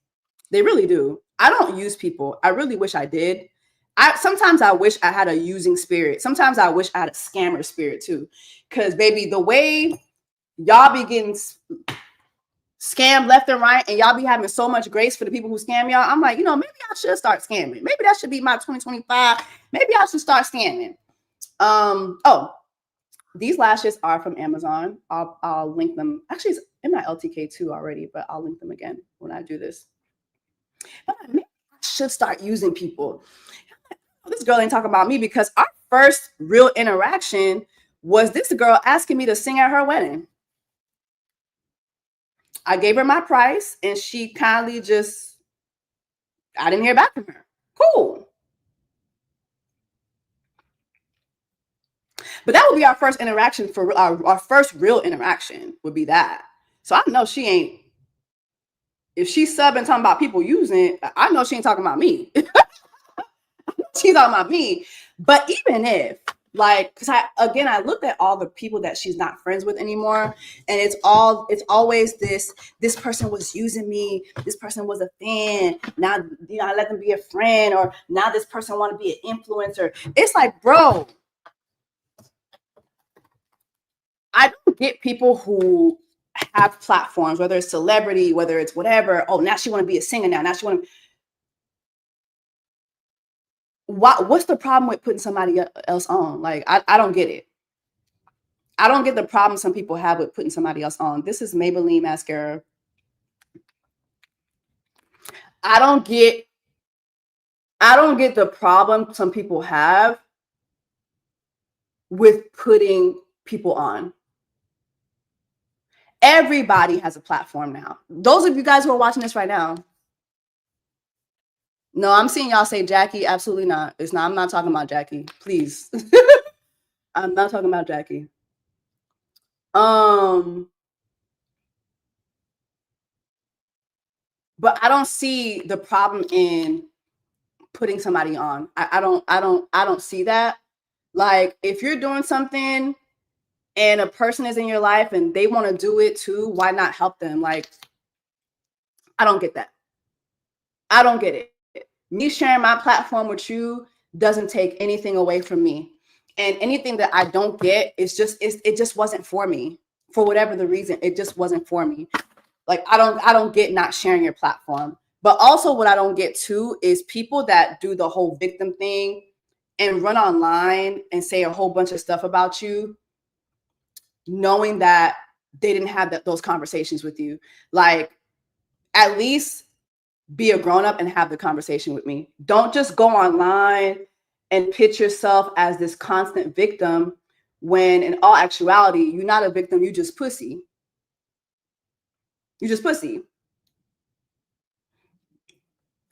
they really do. I don't use people. I really wish I did. Sometimes I wish I had a using spirit. Sometimes I wish I had a scammer spirit too. Because baby, the way y'all be getting scammed left and right, and y'all be having so much grace for the people who scam y'all. I'm like, maybe I should start scamming. Maybe that should be my 2025. Maybe I should start scamming. Oh, these lashes are from Amazon. I'll link them. Actually, it's in my LTK too already, but I'll link them again when I do this. But maybe I should start using people. This girl ain't talking about me because our first real interaction was this girl asking me to sing at her wedding. I gave her my price and she kindly I didn't hear back from her. Cool. But that would be our first interaction for our first real interaction would be that. So I know she ain't, if she's subbing talking about people using, I know she ain't talking about me. She's talking about me. But even if, like, because I looked at all the people that she's not friends with anymore, and it's always this person was using me, this person was a fan, now I let them be a friend, or now this person want to be an influencer. It's like, bro, I don't get people who have platforms, whether it's celebrity, whether it's whatever. Oh, now she want to be a singer now she want to. What's the problem with putting somebody else on? Like, I don't get it. I don't get the problem some people have with putting somebody else on. This is Maybelline mascara. I don't get the problem some people have with putting people on. Everybody has a platform now. Those of you guys who are watching this right now. No, I'm seeing y'all say Jackie. Absolutely not. It's not. I'm not talking about Jackie. Please. I'm not talking about Jackie. But I don't see the problem in putting somebody on. I don't see that. Like, if you're doing something and a person is in your life and they want to do it too, why not help them? Like, I don't get that. I don't get it. Me sharing my platform with you doesn't take anything away from me. And anything that I don't get, it just wasn't for me. For whatever the reason, it just wasn't for me. Like, I don't get not sharing your platform. But also what I don't get too is people that do the whole victim thing and run online and say a whole bunch of stuff about you, knowing that they didn't have those conversations with you. Like, at least be a grown-up and have the conversation with me. Don't just go online and pitch yourself as this constant victim when in all actuality, you're not a victim, you just pussy. You just pussy.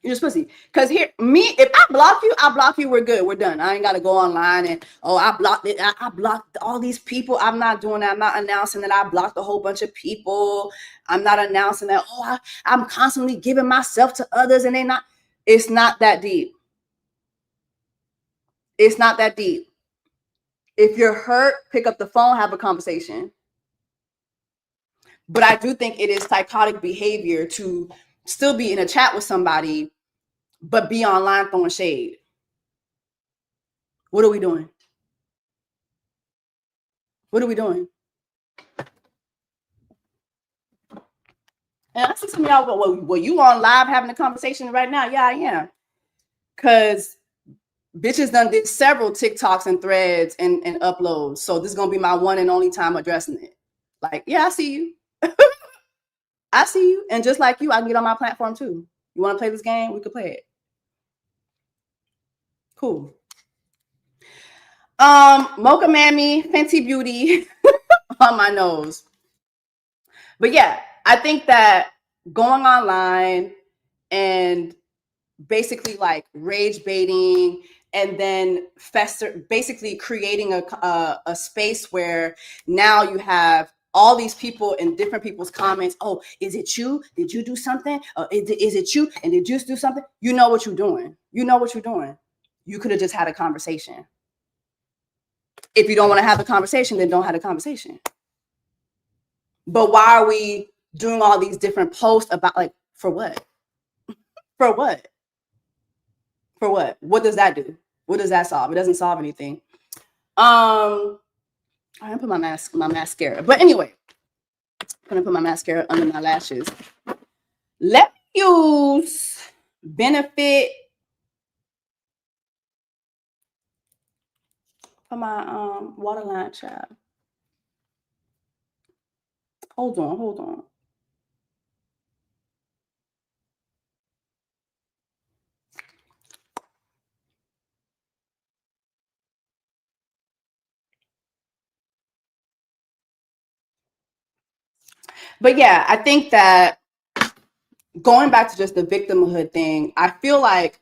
You're just pussy. Because here, me, if I block you, we're good. We're done. I ain't got to go online and, I blocked it. I blocked all these people. I'm not doing that. I'm not announcing that I blocked a whole bunch of people. I'm not announcing that, I'm constantly giving myself to others and they not. It's not that deep. It's not that deep. If you're hurt, pick up the phone, have a conversation. But I do think it is psychotic behavior to still be in a chat with somebody, but be online throwing shade. What are we doing? What are we doing? And I see some of y'all go, well, you on live having a conversation right now? Yeah, I am. Because bitches done did several TikToks and threads and uploads. So this is going to be my one and only time addressing it. Like, yeah, I see you. I see you. And just like you, I can get on my platform too. You want to play this game? We could play it. Cool. Mocha Mammy, Fenty Beauty on my nose. But yeah, I think that going online and basically like rage baiting and then basically creating a space where now you have all these people in different people's comments. Oh, is it you? Did you do something? Is it you? And did you do something? You know what you're doing. You know what you're doing. You could have just had a conversation. If you don't want to have a conversation, then don't have a conversation. But why are we doing all these different posts about, like, for what? For what? For what? What does that do? What does that solve? It doesn't solve anything. I'm gonna put my mascara. But anyway, I'm gonna put my mascara under my lashes. Let me use Benefit for my waterline, child. Hold on. But yeah, I think that going back to just the victimhood thing, I feel like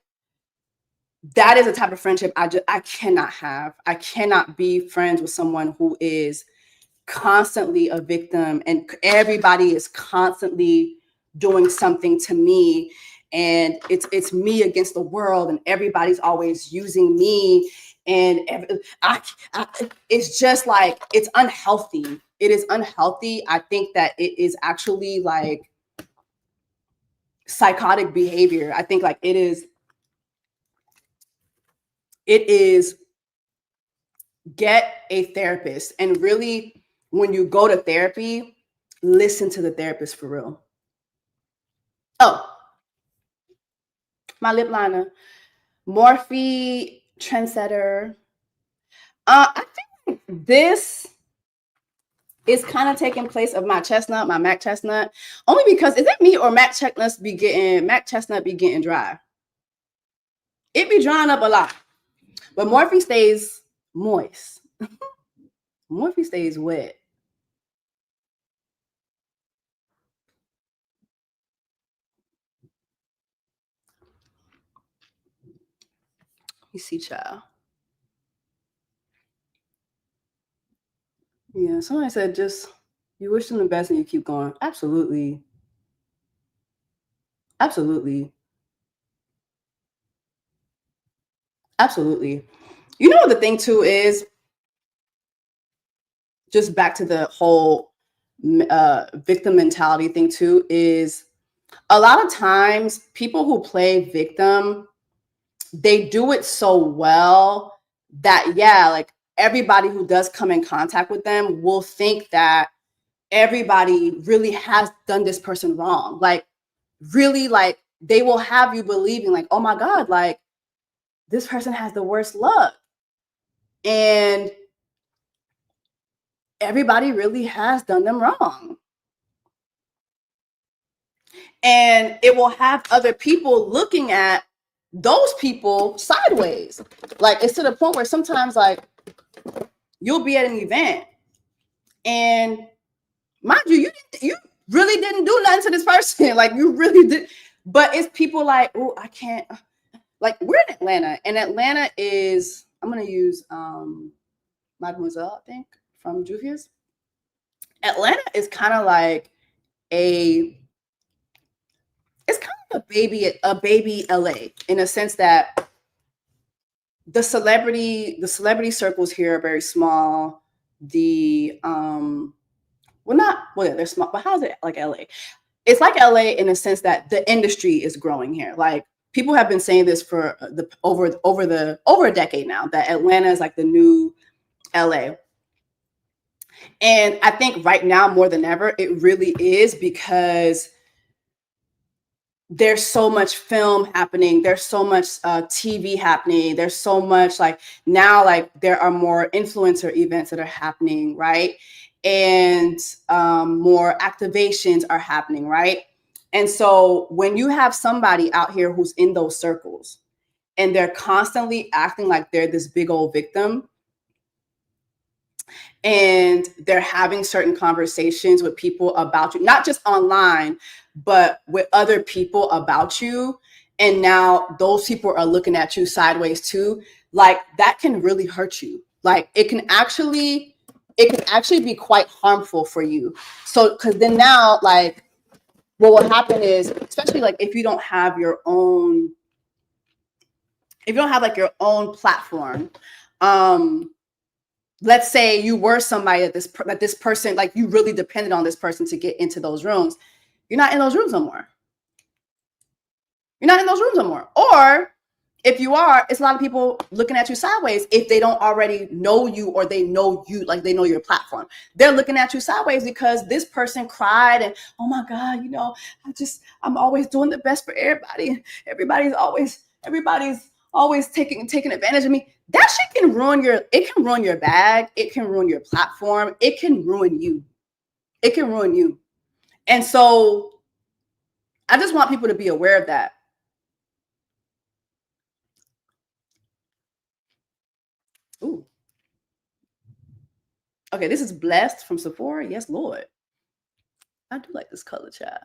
that is a type of friendship I cannot have. I cannot be friends with someone who is constantly a victim and everybody is constantly doing something to me, and it's me against the world, and everybody's always using me, and it's just like, it's unhealthy. It is unhealthy. I think that it is actually like psychotic behavior. I think like it is get a therapist, and really, when you go to therapy, listen to the therapist for real. Oh, my lip liner, Morphe Trendsetter. I think this is kind of taking place of my chestnut, my MAC chestnut, only because, is it me or MAC chestnut be getting dry? It be drying up a lot, but Morphe stays moist. Morphe stays wet. You see, child. Yeah, somebody said just you wish them the best and you keep going. Absolutely. Absolutely. Absolutely. You know what the thing too is? Just back to the whole victim mentality thing too, is a lot of times people who play victim, they do it so well that, yeah, like everybody who does come in contact with them will think that everybody really has done this person wrong. Like, really, like, they will have you believing like, oh my God, like this person has the worst luck. And everybody really has done them wrong. And it will have other people looking at those people sideways. Like, it's to the point where sometimes, like, you'll be at an event and mind you, you really didn't do nothing to this person. Like, you really did. But it's people like, oh, I can't. Like we're in Atlanta, and Atlanta is. I'm gonna use Mademoiselle, I think, from Juvia's. Atlanta is kind of like a. It's kind of a baby LA in a sense that the celebrity circles here are very small. The well, they're small, but how's it like LA? It's like LA in a sense that the industry is growing here. Like people have been saying this for the over a decade now that Atlanta is like the new LA. And I think right now more than ever it really is because there's so much film happening, there's so much TV happening, there's so much like now like there are more influencer events that are happening, right? And more activations are happening, right? And so when you have somebody out here who's in those circles and they're constantly acting like they're this big old victim, and they're having certain conversations with people about you, not just online, but with other people about you. And now those people are looking at you sideways too. Like that can really hurt you. Like it can actually be quite harmful for you. So, because then now, like, what will happen is, especially like if you don't have like your own platform, um, let's say you were somebody that this person, like you really depended on this person to get into those rooms. You're not in those rooms no more. You're not in those rooms no more. Or if you are, it's a lot of people looking at you sideways if they don't already know you or they know you, like they know your platform. They're looking at you sideways because this person cried and, oh my God, I'm always doing the best for everybody. Everybody's always taking advantage of me. That shit can ruin your bag. It can ruin your platform. It can ruin you. It can ruin you. And so I just want people to be aware of that. Ooh. Okay, this is Blessed from Sephora. Yes, Lord. I do like this color, child.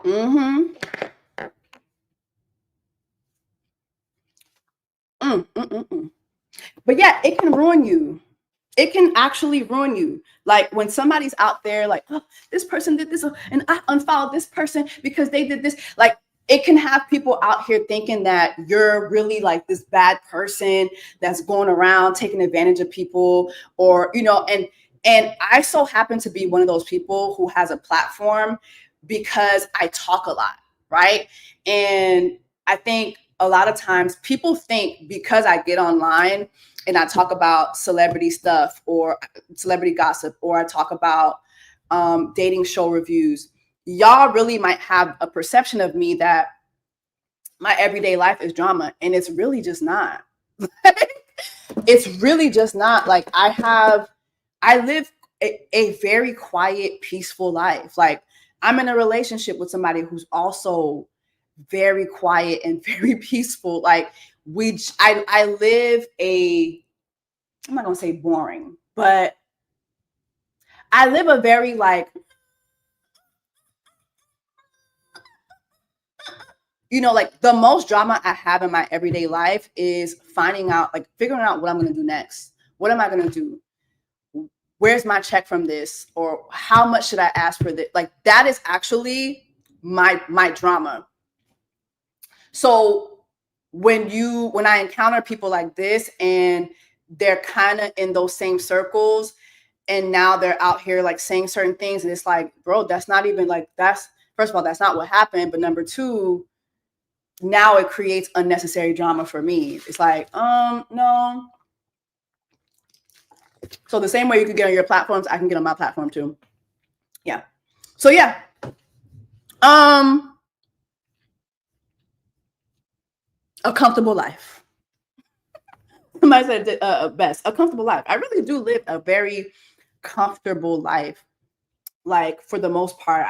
Mm-hmm. Mm. But yeah, it can ruin you. It can actually ruin you. Like when somebody's out there, like, oh, this person did this, and I unfollowed this person because they did this. Like, it can have people out here thinking that you're really like this bad person that's going around taking advantage of people, or and I so happen to be one of those people who has a platform because I talk a lot, right? And I think a lot of times people think because I get online and I talk about celebrity stuff or celebrity gossip, or I talk about dating show reviews, y'all really might have a perception of me that my everyday life is drama, and it's really just not. It's really just not. Like I live a very quiet, peaceful life. Like I'm in a relationship with somebody who's also very quiet and very peaceful. Like I live I'm not gonna say boring, but I live a very like, like the most drama I have in my everyday life is figuring out what I'm gonna do next. What am I gonna do? Where's my check from this? Or how much should I ask for this? Like that is actually my drama. So when I encounter people like this and they're kind of in those same circles, and now they're out here like saying certain things, and it's like, bro, that's not even like, that's, first of all, that's not what happened, but number two, now it creates unnecessary drama for me. It's like, no. So the same way you could get on your platforms, I can get on my platform too. Yeah. So yeah. A comfortable life. Somebody said best, a comfortable life. I really do live a very comfortable life. Like for the most part,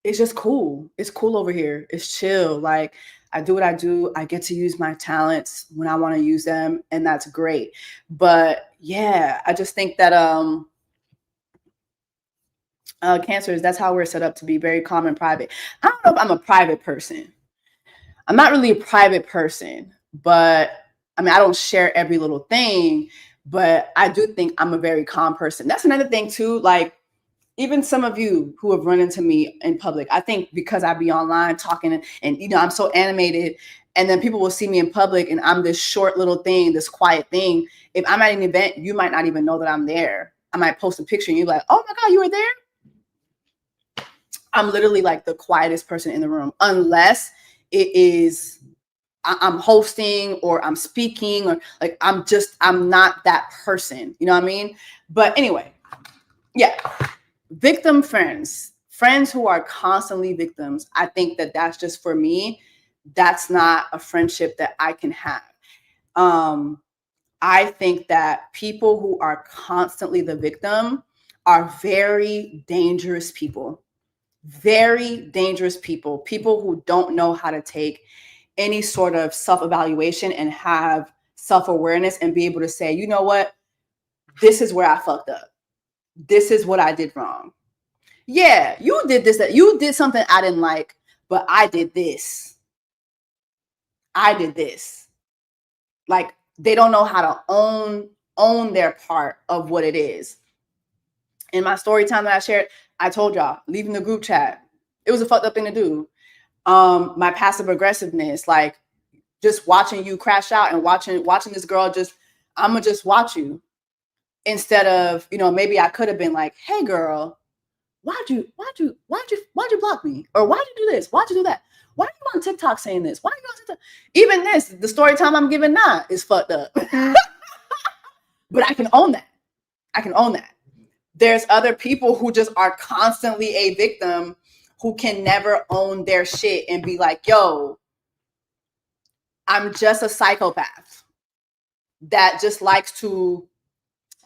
it's just cool. It's cool over here. It's chill. Like I do what I do. I get to use my talents when I want to use them, and that's great. But yeah, I just think that cancers, that's how we're set up, to be very calm and private. I don't know if I'm a private person. I'm not really a private person, but I mean, I don't share every little thing, but I do think I'm a very calm person. That's another thing too. Like, even some of you who have run into me in public, I think because I be online talking and you know, I'm so animated, and then people will see me in public and I'm this short little thing, this quiet thing. If I'm at an event, you might not even know that I'm there. I might post a picture and you're like, oh my God, you were there? I'm literally like the quietest person in the room, unless it is I'm hosting or I'm speaking, or like I'm not that person. You know what I mean? But anyway, yeah. Victim friends who are constantly victims. I think that that's just, for me, that's not a friendship that I can have. I think that people who are constantly the victim are very dangerous people. Very dangerous people. People who don't know how to take any sort of self-evaluation and have self-awareness and be able to say, you know what, this is where I fucked up. This is what I did wrong. Yeah, you did this, that you did something I didn't like, but I did this. I did this. Like, they don't know how to own their part of what it is. In my story time that I shared, I told y'all, leaving the group chat, it was a fucked up thing to do. My passive aggressiveness, like just watching you crash out and watching this girl just, I'ma just watch you. Instead of, you know, maybe I could have been like, hey girl, why'd you block me? Or why'd you do this? Why'd you do that? Why are you on TikTok saying this? Why are you on TikTok? Even this, the story time I'm giving now is fucked up. But I can own that. I can own that. There's other people who just are constantly a victim, who can never own their shit and be like, yo, I'm just a psychopath that just likes to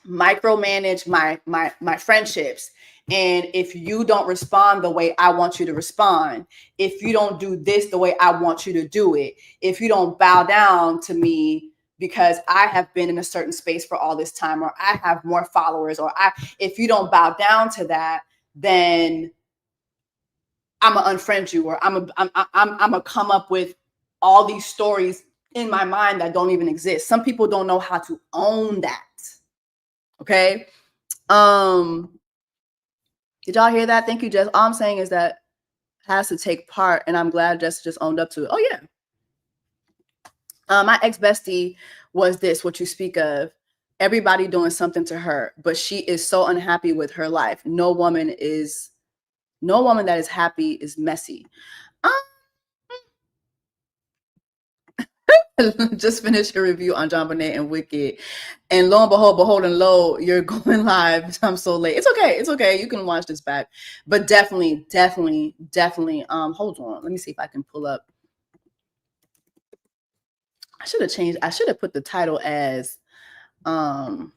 micromanage my friendships. And if you don't respond the way I want you to respond, if you don't do this the way I want you to do it, if you don't bow down to me because I have been in a certain space for all this time, or I have more followers, or if you don't bow down to that, then I'm gonna unfriend you, or I'm gonna come up with all these stories in my mind that don't even exist. Some people don't know how to own that. Okay. Did y'all hear that? Thank you, Jess. All I'm saying is that has to take part, and I'm glad Jess just owned up to it. Oh yeah. My ex-bestie was this, what you speak of. Everybody doing something to her, but she is so unhappy with her life. No woman that is happy is messy. Just finished a review on John Bonet and Wicked, and lo and behold and lo, you're going live. I'm so late. It's okay. You can watch this back. But definitely. Hold on. Let me see if I can pull up. I should have put the title as hold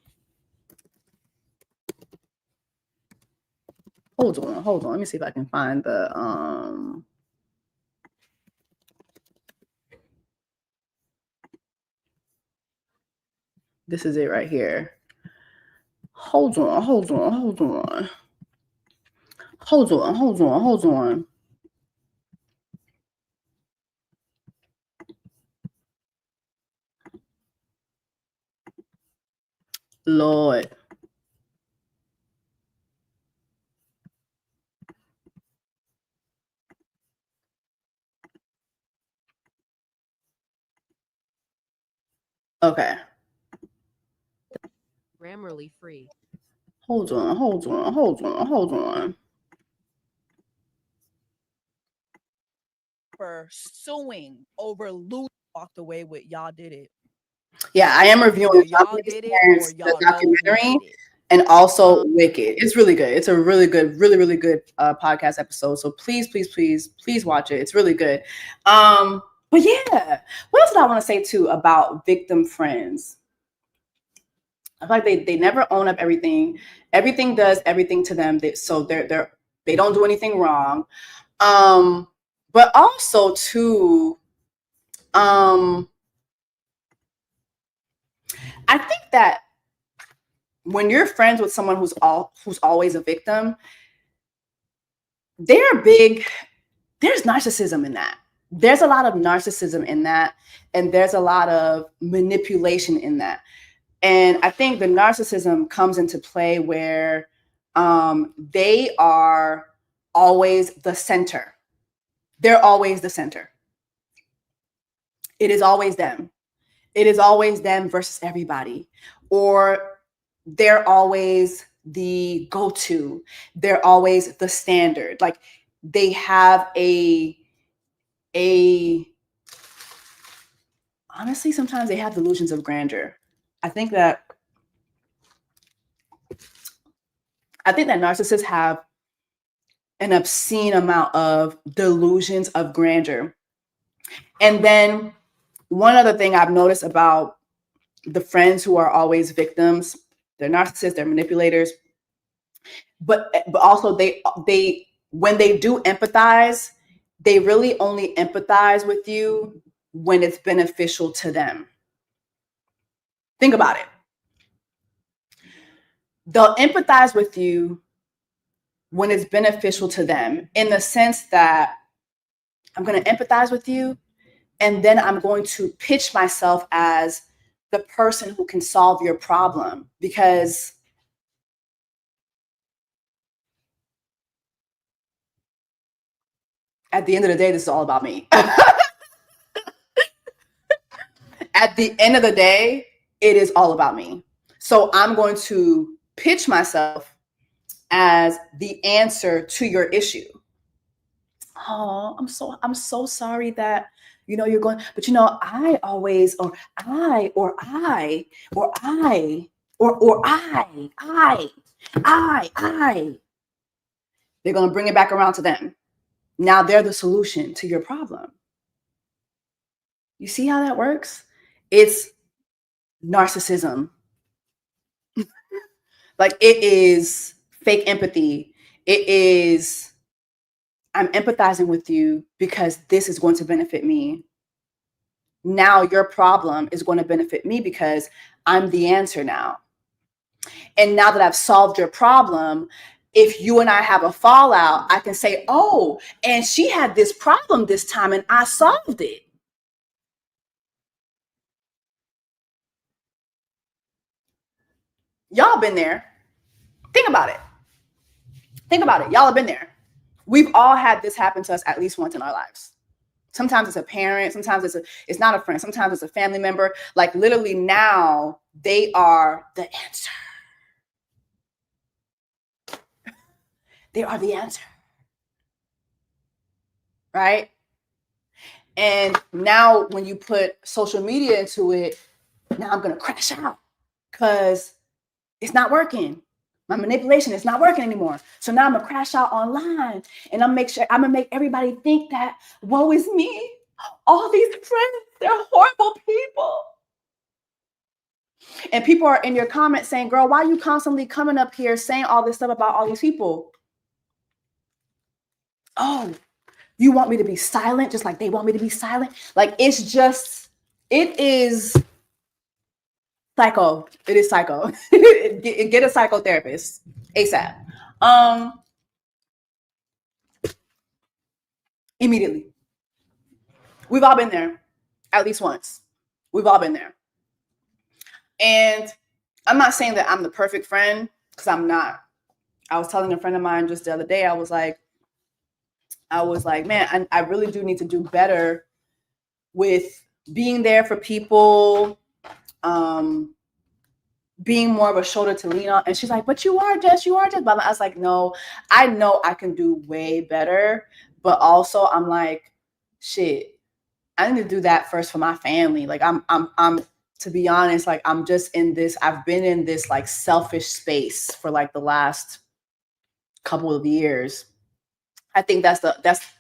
on. Let me see if I can find the this is it right here. Hold on. Lord. Okay. Grammarly free. Hold on. For suing over Lou walked away with y'all did it. Yeah, I am reviewing y'all did it or y'all the documentary and also Wicked. It's really good. It's a really good podcast episode. So please watch it. It's really good. But yeah, what else did I want to say too about victim friends? I feel like they never own up everything. Everything does everything to them. They don't do anything wrong. But also too, I think that when you're friends with someone who's always a victim, there's narcissism in that. There's a lot of narcissism in that, and there's a lot of manipulation in that. And I think the narcissism comes into play where they are always the center. They're always the center. It is always them. It is always them versus everybody. Or they're always the go-to. They're always the standard. Like they have honestly, sometimes they have delusions of grandeur. I think that narcissists have an obscene amount of delusions of grandeur. And then one other thing I've noticed about the friends who are always victims, they're narcissists, they're manipulators, but also they when they do empathize, they really only empathize with you when it's beneficial to them. Think about it. They'll empathize with you when it's beneficial to them, in the sense that I'm going to empathize with you, and then I'm going to pitch myself as the person who can solve your problem, because at the end of the day, this is all about me. At the end of the day, it is all about me. So I'm going to pitch myself as the answer to your issue. Oh, I'm so sorry that you're going, but I always, or I, or I, or I, or I. They're going to bring it back around to them. Now they're the solution to your problem. You see how that works? It's narcissism. Like, it is fake empathy. It is, I'm empathizing with you because this is going to benefit me. Now your problem is going to benefit me because I'm the answer now. And now that I've solved your problem, if you and I have a fallout, I can say, oh, and she had this problem this time and I solved it. Y'all been there. Think about it. Y'all have been there. We've all had this happen to us at least once in our lives. Sometimes it's a parent, sometimes it's not a friend, sometimes it's a family member. Like, literally now they are the answer. They are the answer. Right? And now when you put social media into it, now I'm going to crash out because it's not working. My manipulation is not working anymore. So now I'm going to crash out online, and I'm going to make everybody think that, woe is me. All these friends, they're horrible people. And people are in your comments saying, girl, why are you constantly coming up here saying all this stuff about all these people? Oh, you want me to be silent just like they want me to be silent? Like, it is psycho. It is psycho. Get a psychotherapist ASAP. Immediately. We've all been there at least once. We've all been there. And I'm not saying that I'm the perfect friend, because I'm not. I was telling a friend of mine just the other day, I was like, man, I really do need to do better with being there for people, being more of a shoulder to lean on. And she's like, but you are, Jess. But I was like, no, I know I can do way better. But also I'm like, shit, I need to do that first for my family. Like, I'm to be honest, like, I'm just in this, I've been in this like selfish space for like the last couple of years. I think that's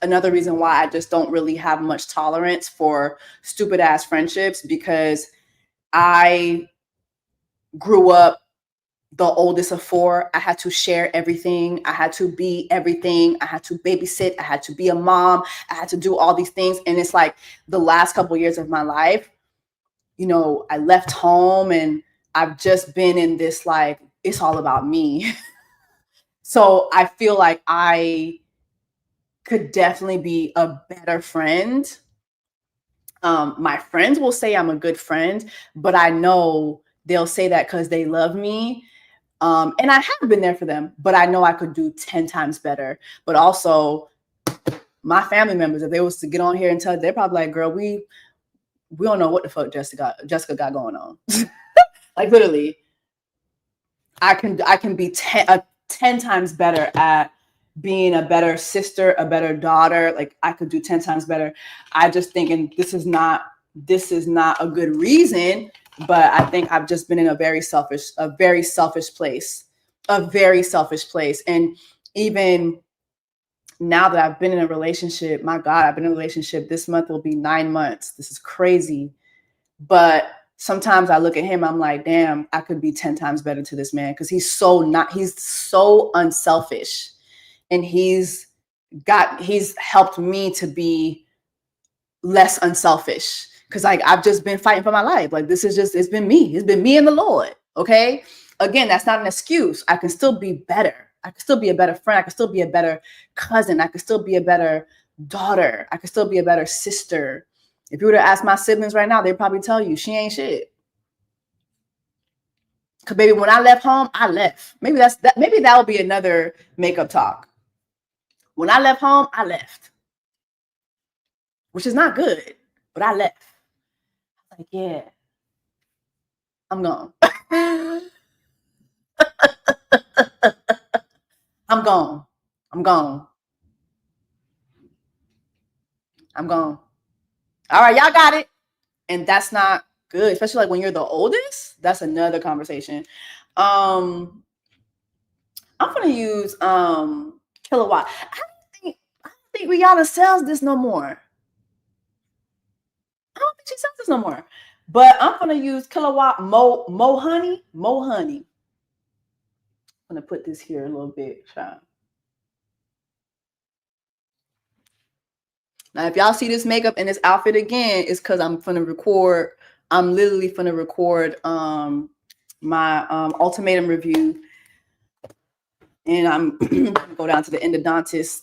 another reason why I just don't really have much tolerance for stupid ass friendships, because I grew up the oldest of four. I had to share everything. I had to be everything. I had to babysit. I had to be a mom. I had to do all these things. And it's like the last couple of years of my life, you know, I left home and I've just been in this, like, it's all about me. So I feel like I could definitely be a better friend. My friends will say I'm a good friend, but I know they'll say that because they love me. And I have been there for them, but I know I could do 10 times better. But also my family members, if they was to get on here and tell, they're probably like, girl, we don't know what the fuck Jessica got going on. Like literally, I can be 10 times better at being a better sister, a better daughter. Like I could do 10 times better. I just thinking this is not a good reason, but I think I've just been in a very selfish place. And even now that I've been in a relationship, my God, I've been in a relationship. This month will be 9 months. This is crazy. But sometimes I look at him, I'm like, damn, I could be 10 times better to this man because he's so unselfish. And he's helped me to be less unselfish. Cause like I've just been fighting for my life. Like it's been me. It's been me and the Lord. Okay. Again, that's not an excuse. I can still be better. I can still be a better friend. I can still be a better cousin. I can still be a better daughter. I can still be a better sister. If you were to ask my siblings right now, they'd probably tell you she ain't shit. Cause baby, when I left home, I left. Maybe that will be another makeup talk. When I left home, I left. Which is not good, but I left. I was like, yeah, I'm gone. I'm gone. I'm gone. I'm gone. All right, y'all got it. And that's not good, especially like when you're the oldest. That's another conversation. I'm gonna use Kilowatt. I don't think Rihanna sells this no more. I don't think she sells this no more. But I'm gonna use Kilowatt Mo Honey. I'm gonna put this here a little bit. Now, if y'all see this makeup and this outfit again, it's because I'm literally gonna record my ultimatum review. And I'm gonna go down to the endodontist.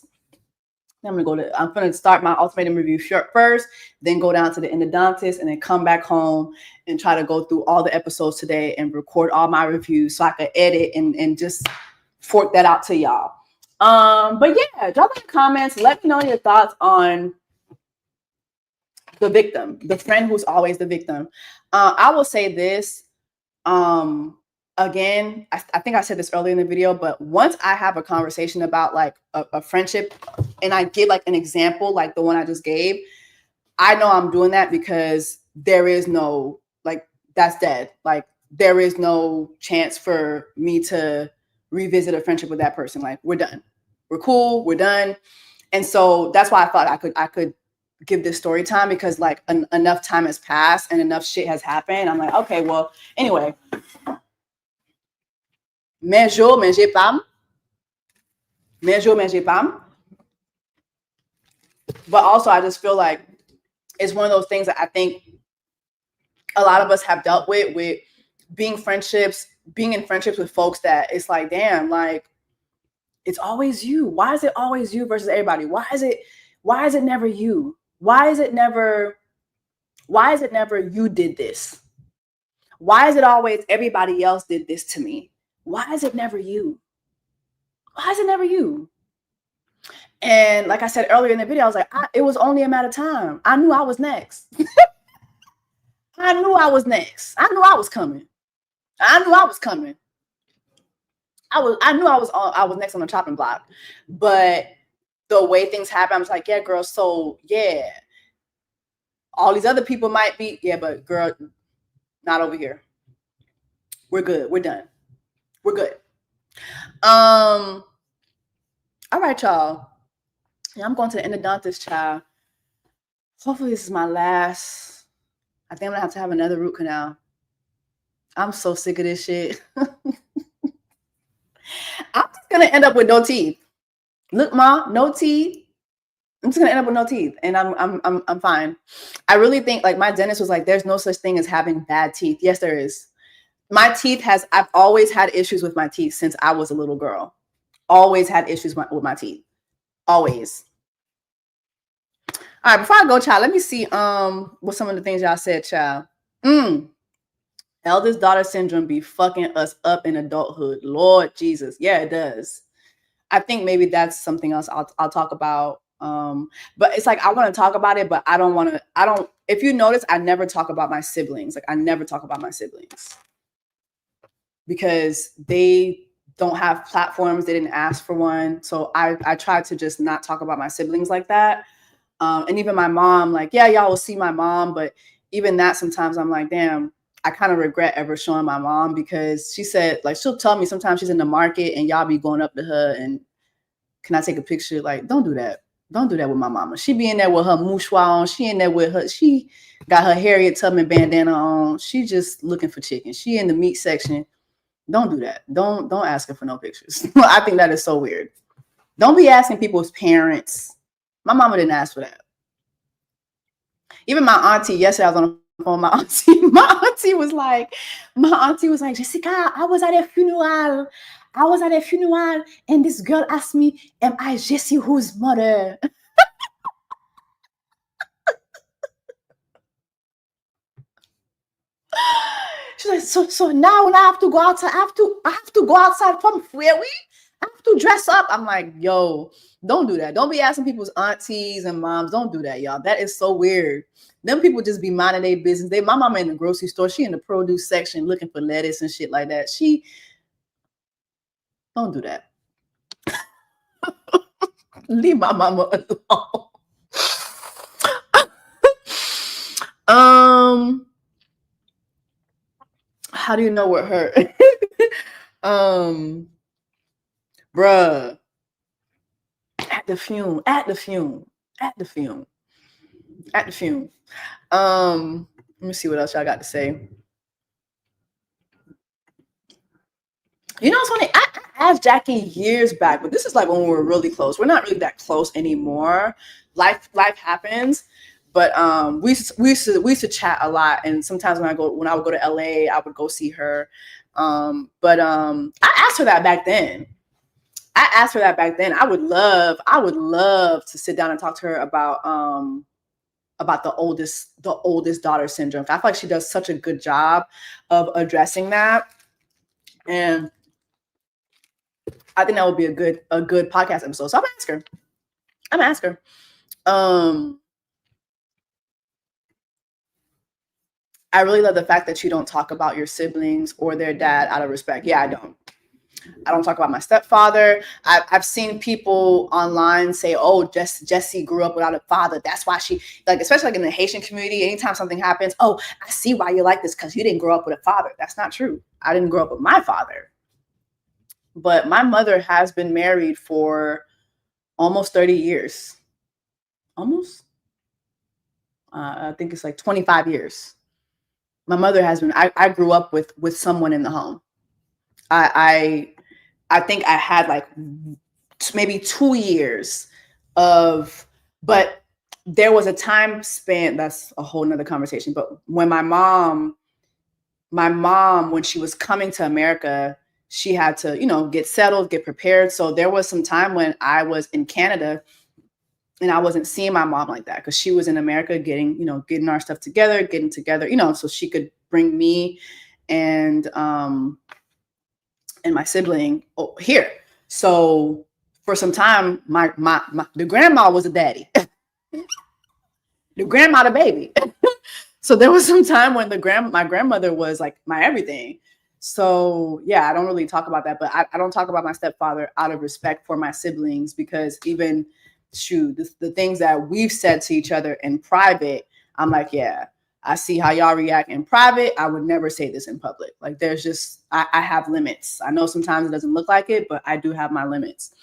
I'm gonna start my ultimatum review first, then go down to the endodontist, and then come back home and try to go through all the episodes today and record all my reviews so I could edit and just fork that out to y'all. But yeah, drop in the comments. Let me know your thoughts on the victim, the friend who's always the victim. I will say this. Again, I think I said this earlier in the video, but once I have a conversation about like a friendship and I give like an example, like the one I just gave, I know I'm doing that because there is no, like, that's dead. Like there is no chance for me to revisit a friendship with that person. Like we're done. We're cool. We're done. And so that's why I thought I could give this story time because like enough time has passed and enough shit has happened. I'm like, okay, well, anyway. Mangez pas. But also, I just feel like it's one of those things that I think a lot of us have dealt with being in friendships with folks that it's like, damn, like it's always you. Why is it always you versus everybody? Why is it never you? Why is it never you did this? Why is it always everybody else did this to me? Why is it never you? Why is it never you? And like I said earlier in the video, I was like, it was only a matter of time. I knew I was next. I knew I was next. I knew I was coming. I knew I was next on the chopping block. But the way things happen, I was like, yeah, girl, so yeah. All these other people might be, yeah, but girl, not over here. We're good. We're done. We're good. All right, y'all. Yeah, I'm going to the endodontist, child. Hopefully this is my last. I think I'm gonna have to have another root canal. I'm so sick of this shit. gonna end up with no teeth. Look, Ma, no teeth. I'm just gonna end up with no teeth, and I'm fine. I really think like my dentist was like, "There's no such thing as having bad teeth." Yes, there is. I've always had issues with my teeth since I was a little girl. Always had issues with my teeth. Always. All right, before I go, child, let me see what some of the things y'all said, child. Eldest daughter syndrome be fucking us up in adulthood. Lord Jesus. Yeah, it does. I think maybe that's something else I'll talk about. But it's like I want to talk about it, but I don't if you notice, I never talk about my siblings. Like I never talk about my siblings because they don't have platforms. They didn't ask for one. So I try to just not talk about my siblings like that. And even my mom, like, yeah, y'all will see my mom, but even that sometimes I'm like, damn, I kind of regret ever showing my mom because she said, like, she'll tell me sometimes she's in the market and y'all be going up to her and can I take a picture? Like, don't do that. Don't do that with my mama. She be in there with her mouchoir on. She in there with her. She got her Harriet Tubman bandana on. She just looking for chicken. She in the meat section. Don't do that. Don't ask her for no pictures. I think that is so weird. Don't be asking people's parents. My mama didn't ask for that. Even my auntie, yesterday I was on the phone. My auntie was like, Jessica, I was at a funeral. And this girl asked me, am I Jessie whose mother? She's like, so now when I have to go outside, I have to go outside from where we I have to dress up. I'm like, yo, don't do that. Don't be asking people's aunties and moms. Don't do that, y'all. That is so weird. Them people just be minding their business. My mama in the grocery store. She in the produce section looking for lettuce and shit like that. Don't do that. Leave my mama alone. How do you know what hurt? Bruh. At the fume. Let me see what else y'all got to say. You know, it's funny. I asked Jackie years back, but this is like when we were really close. We're not really that close anymore. Life happens, but we used to chat a lot. And sometimes when I would go to LA, I would go see her. But I asked her that back then. I would love to sit down and talk to her about the oldest daughter syndrome. I feel like she does such a good job of addressing that. And I think that would be a good podcast episode. So I'm gonna ask her. I really love the fact that you don't talk about your siblings or their dad out of respect. Yeah, I don't talk about my stepfather. I've seen people online say, oh, Jessie grew up without a father. That's why she, like, especially like in the Haitian community, anytime something happens, oh, I see why you're like this because you didn't grow up with a father. That's not true. I didn't grow up with my father. But my mother has been married for almost 30 years. Almost? I think it's like 25 years. My mother has been, I grew up with someone in the home. I think I had like maybe 2 years but there was a time span, that's a whole nother conversation. But when my mom, when she was coming to America, she had to, get settled, get prepared. So there was some time when I was in Canada and I wasn't seeing my mom like that because she was in America getting our stuff together, so she could bring me and my sibling here. So for some time, the grandma was a daddy, the grandma the baby. So there was some time when my grandmother was like my everything. So yeah, I don't really talk about that, but I don't talk about my stepfather out of respect for my siblings because even the things that we've said to each other in private, I'm like, yeah, I see how y'all react in private. I would never say this in public. Like there's just, I have limits. I know sometimes it doesn't look like it, but I do have my limits.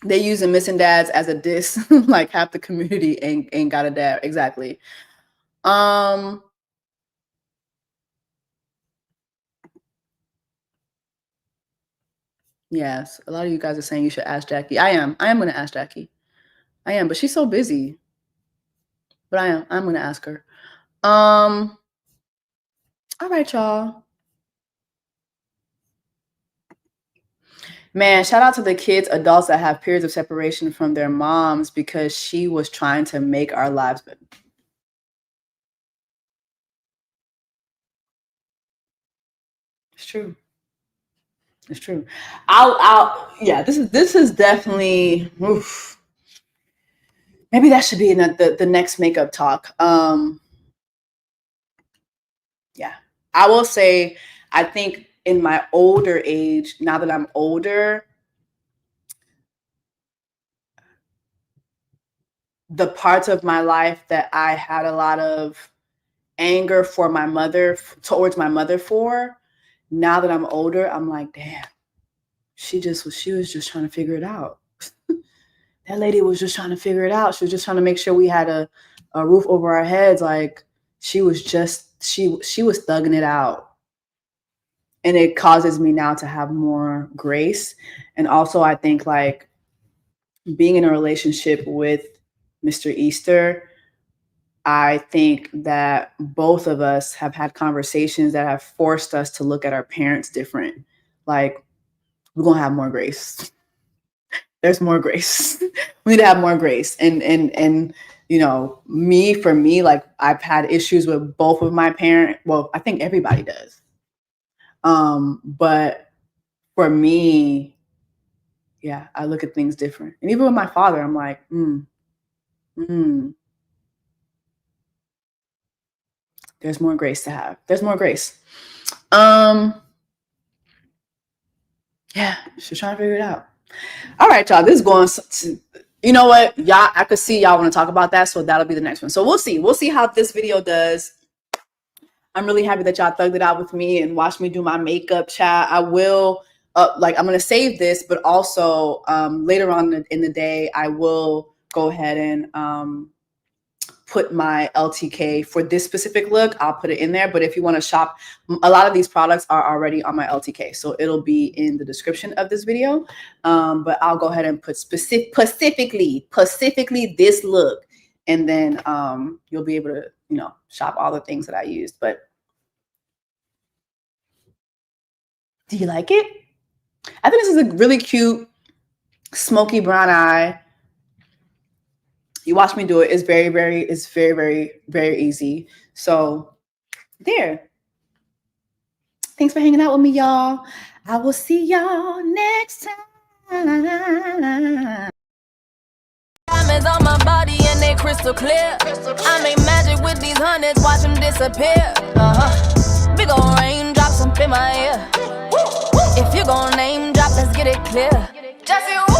They using missing dads as a diss, like half the community ain't got a dad. Exactly. Yes, a lot of you guys are saying you should ask Jackie. I am going to ask Jackie. I am, but she's so busy. But I'm going to ask her. All right, y'all. Man, shout out to the kids, adults that have periods of separation from their moms because she was trying to make our lives better. It's true. It's true. Yeah, this is definitely, oof. Maybe that should be in the next makeup talk. Yeah, I will say, I think in my older age, now that I'm older, the parts of my life that I had a lot of anger for my mother, towards my mother for, now that I'm older, I'm like, damn, she was just trying to figure it out. That lady was just trying to figure it out. She was just trying to make sure we had a roof over our heads. Like she was thugging it out. And it causes me now to have more grace. And also I think like being in a relationship with Mr. Easter, I think that both of us have had conversations that have forced us to look at our parents different. Like, we're going to have more grace. There's more grace. We need to have more grace. And you know, for me, like I've had issues with both of my parents. Well, I think everybody does. But for me, yeah, I look at things different. And even with my father, I'm like, there's more grace to have. There's more grace. Yeah, she's trying to figure it out. All right, y'all. This is going to, you know what? Y'all, I could see y'all want to talk about that. So that'll be the next one. So we'll see. We'll see how this video does. I'm really happy that y'all thugged it out with me and watched me do my makeup, chat. I will, I'm going to save this, but also later on in the day, I will go ahead and put my LTK for this specific look. I'll put it in there. But if you want to shop, a lot of these products are already on my LTK. So it'll be in the description of this video. But I'll go ahead and put specifically this look. And then you'll be able to, you know, shop all the things that I used. But do you like it? I think this is a really cute smoky brown eye. You watch me do it. It's very, very easy. So there. Thanks for hanging out with me, y'all. I will see y'all next time. Diamonds on my body and they crystal clear. I make magic with these hundreds, watch them disappear. Big ol' raindrops up in my ear. If you gon' name drop, let's get it clear. Jesse,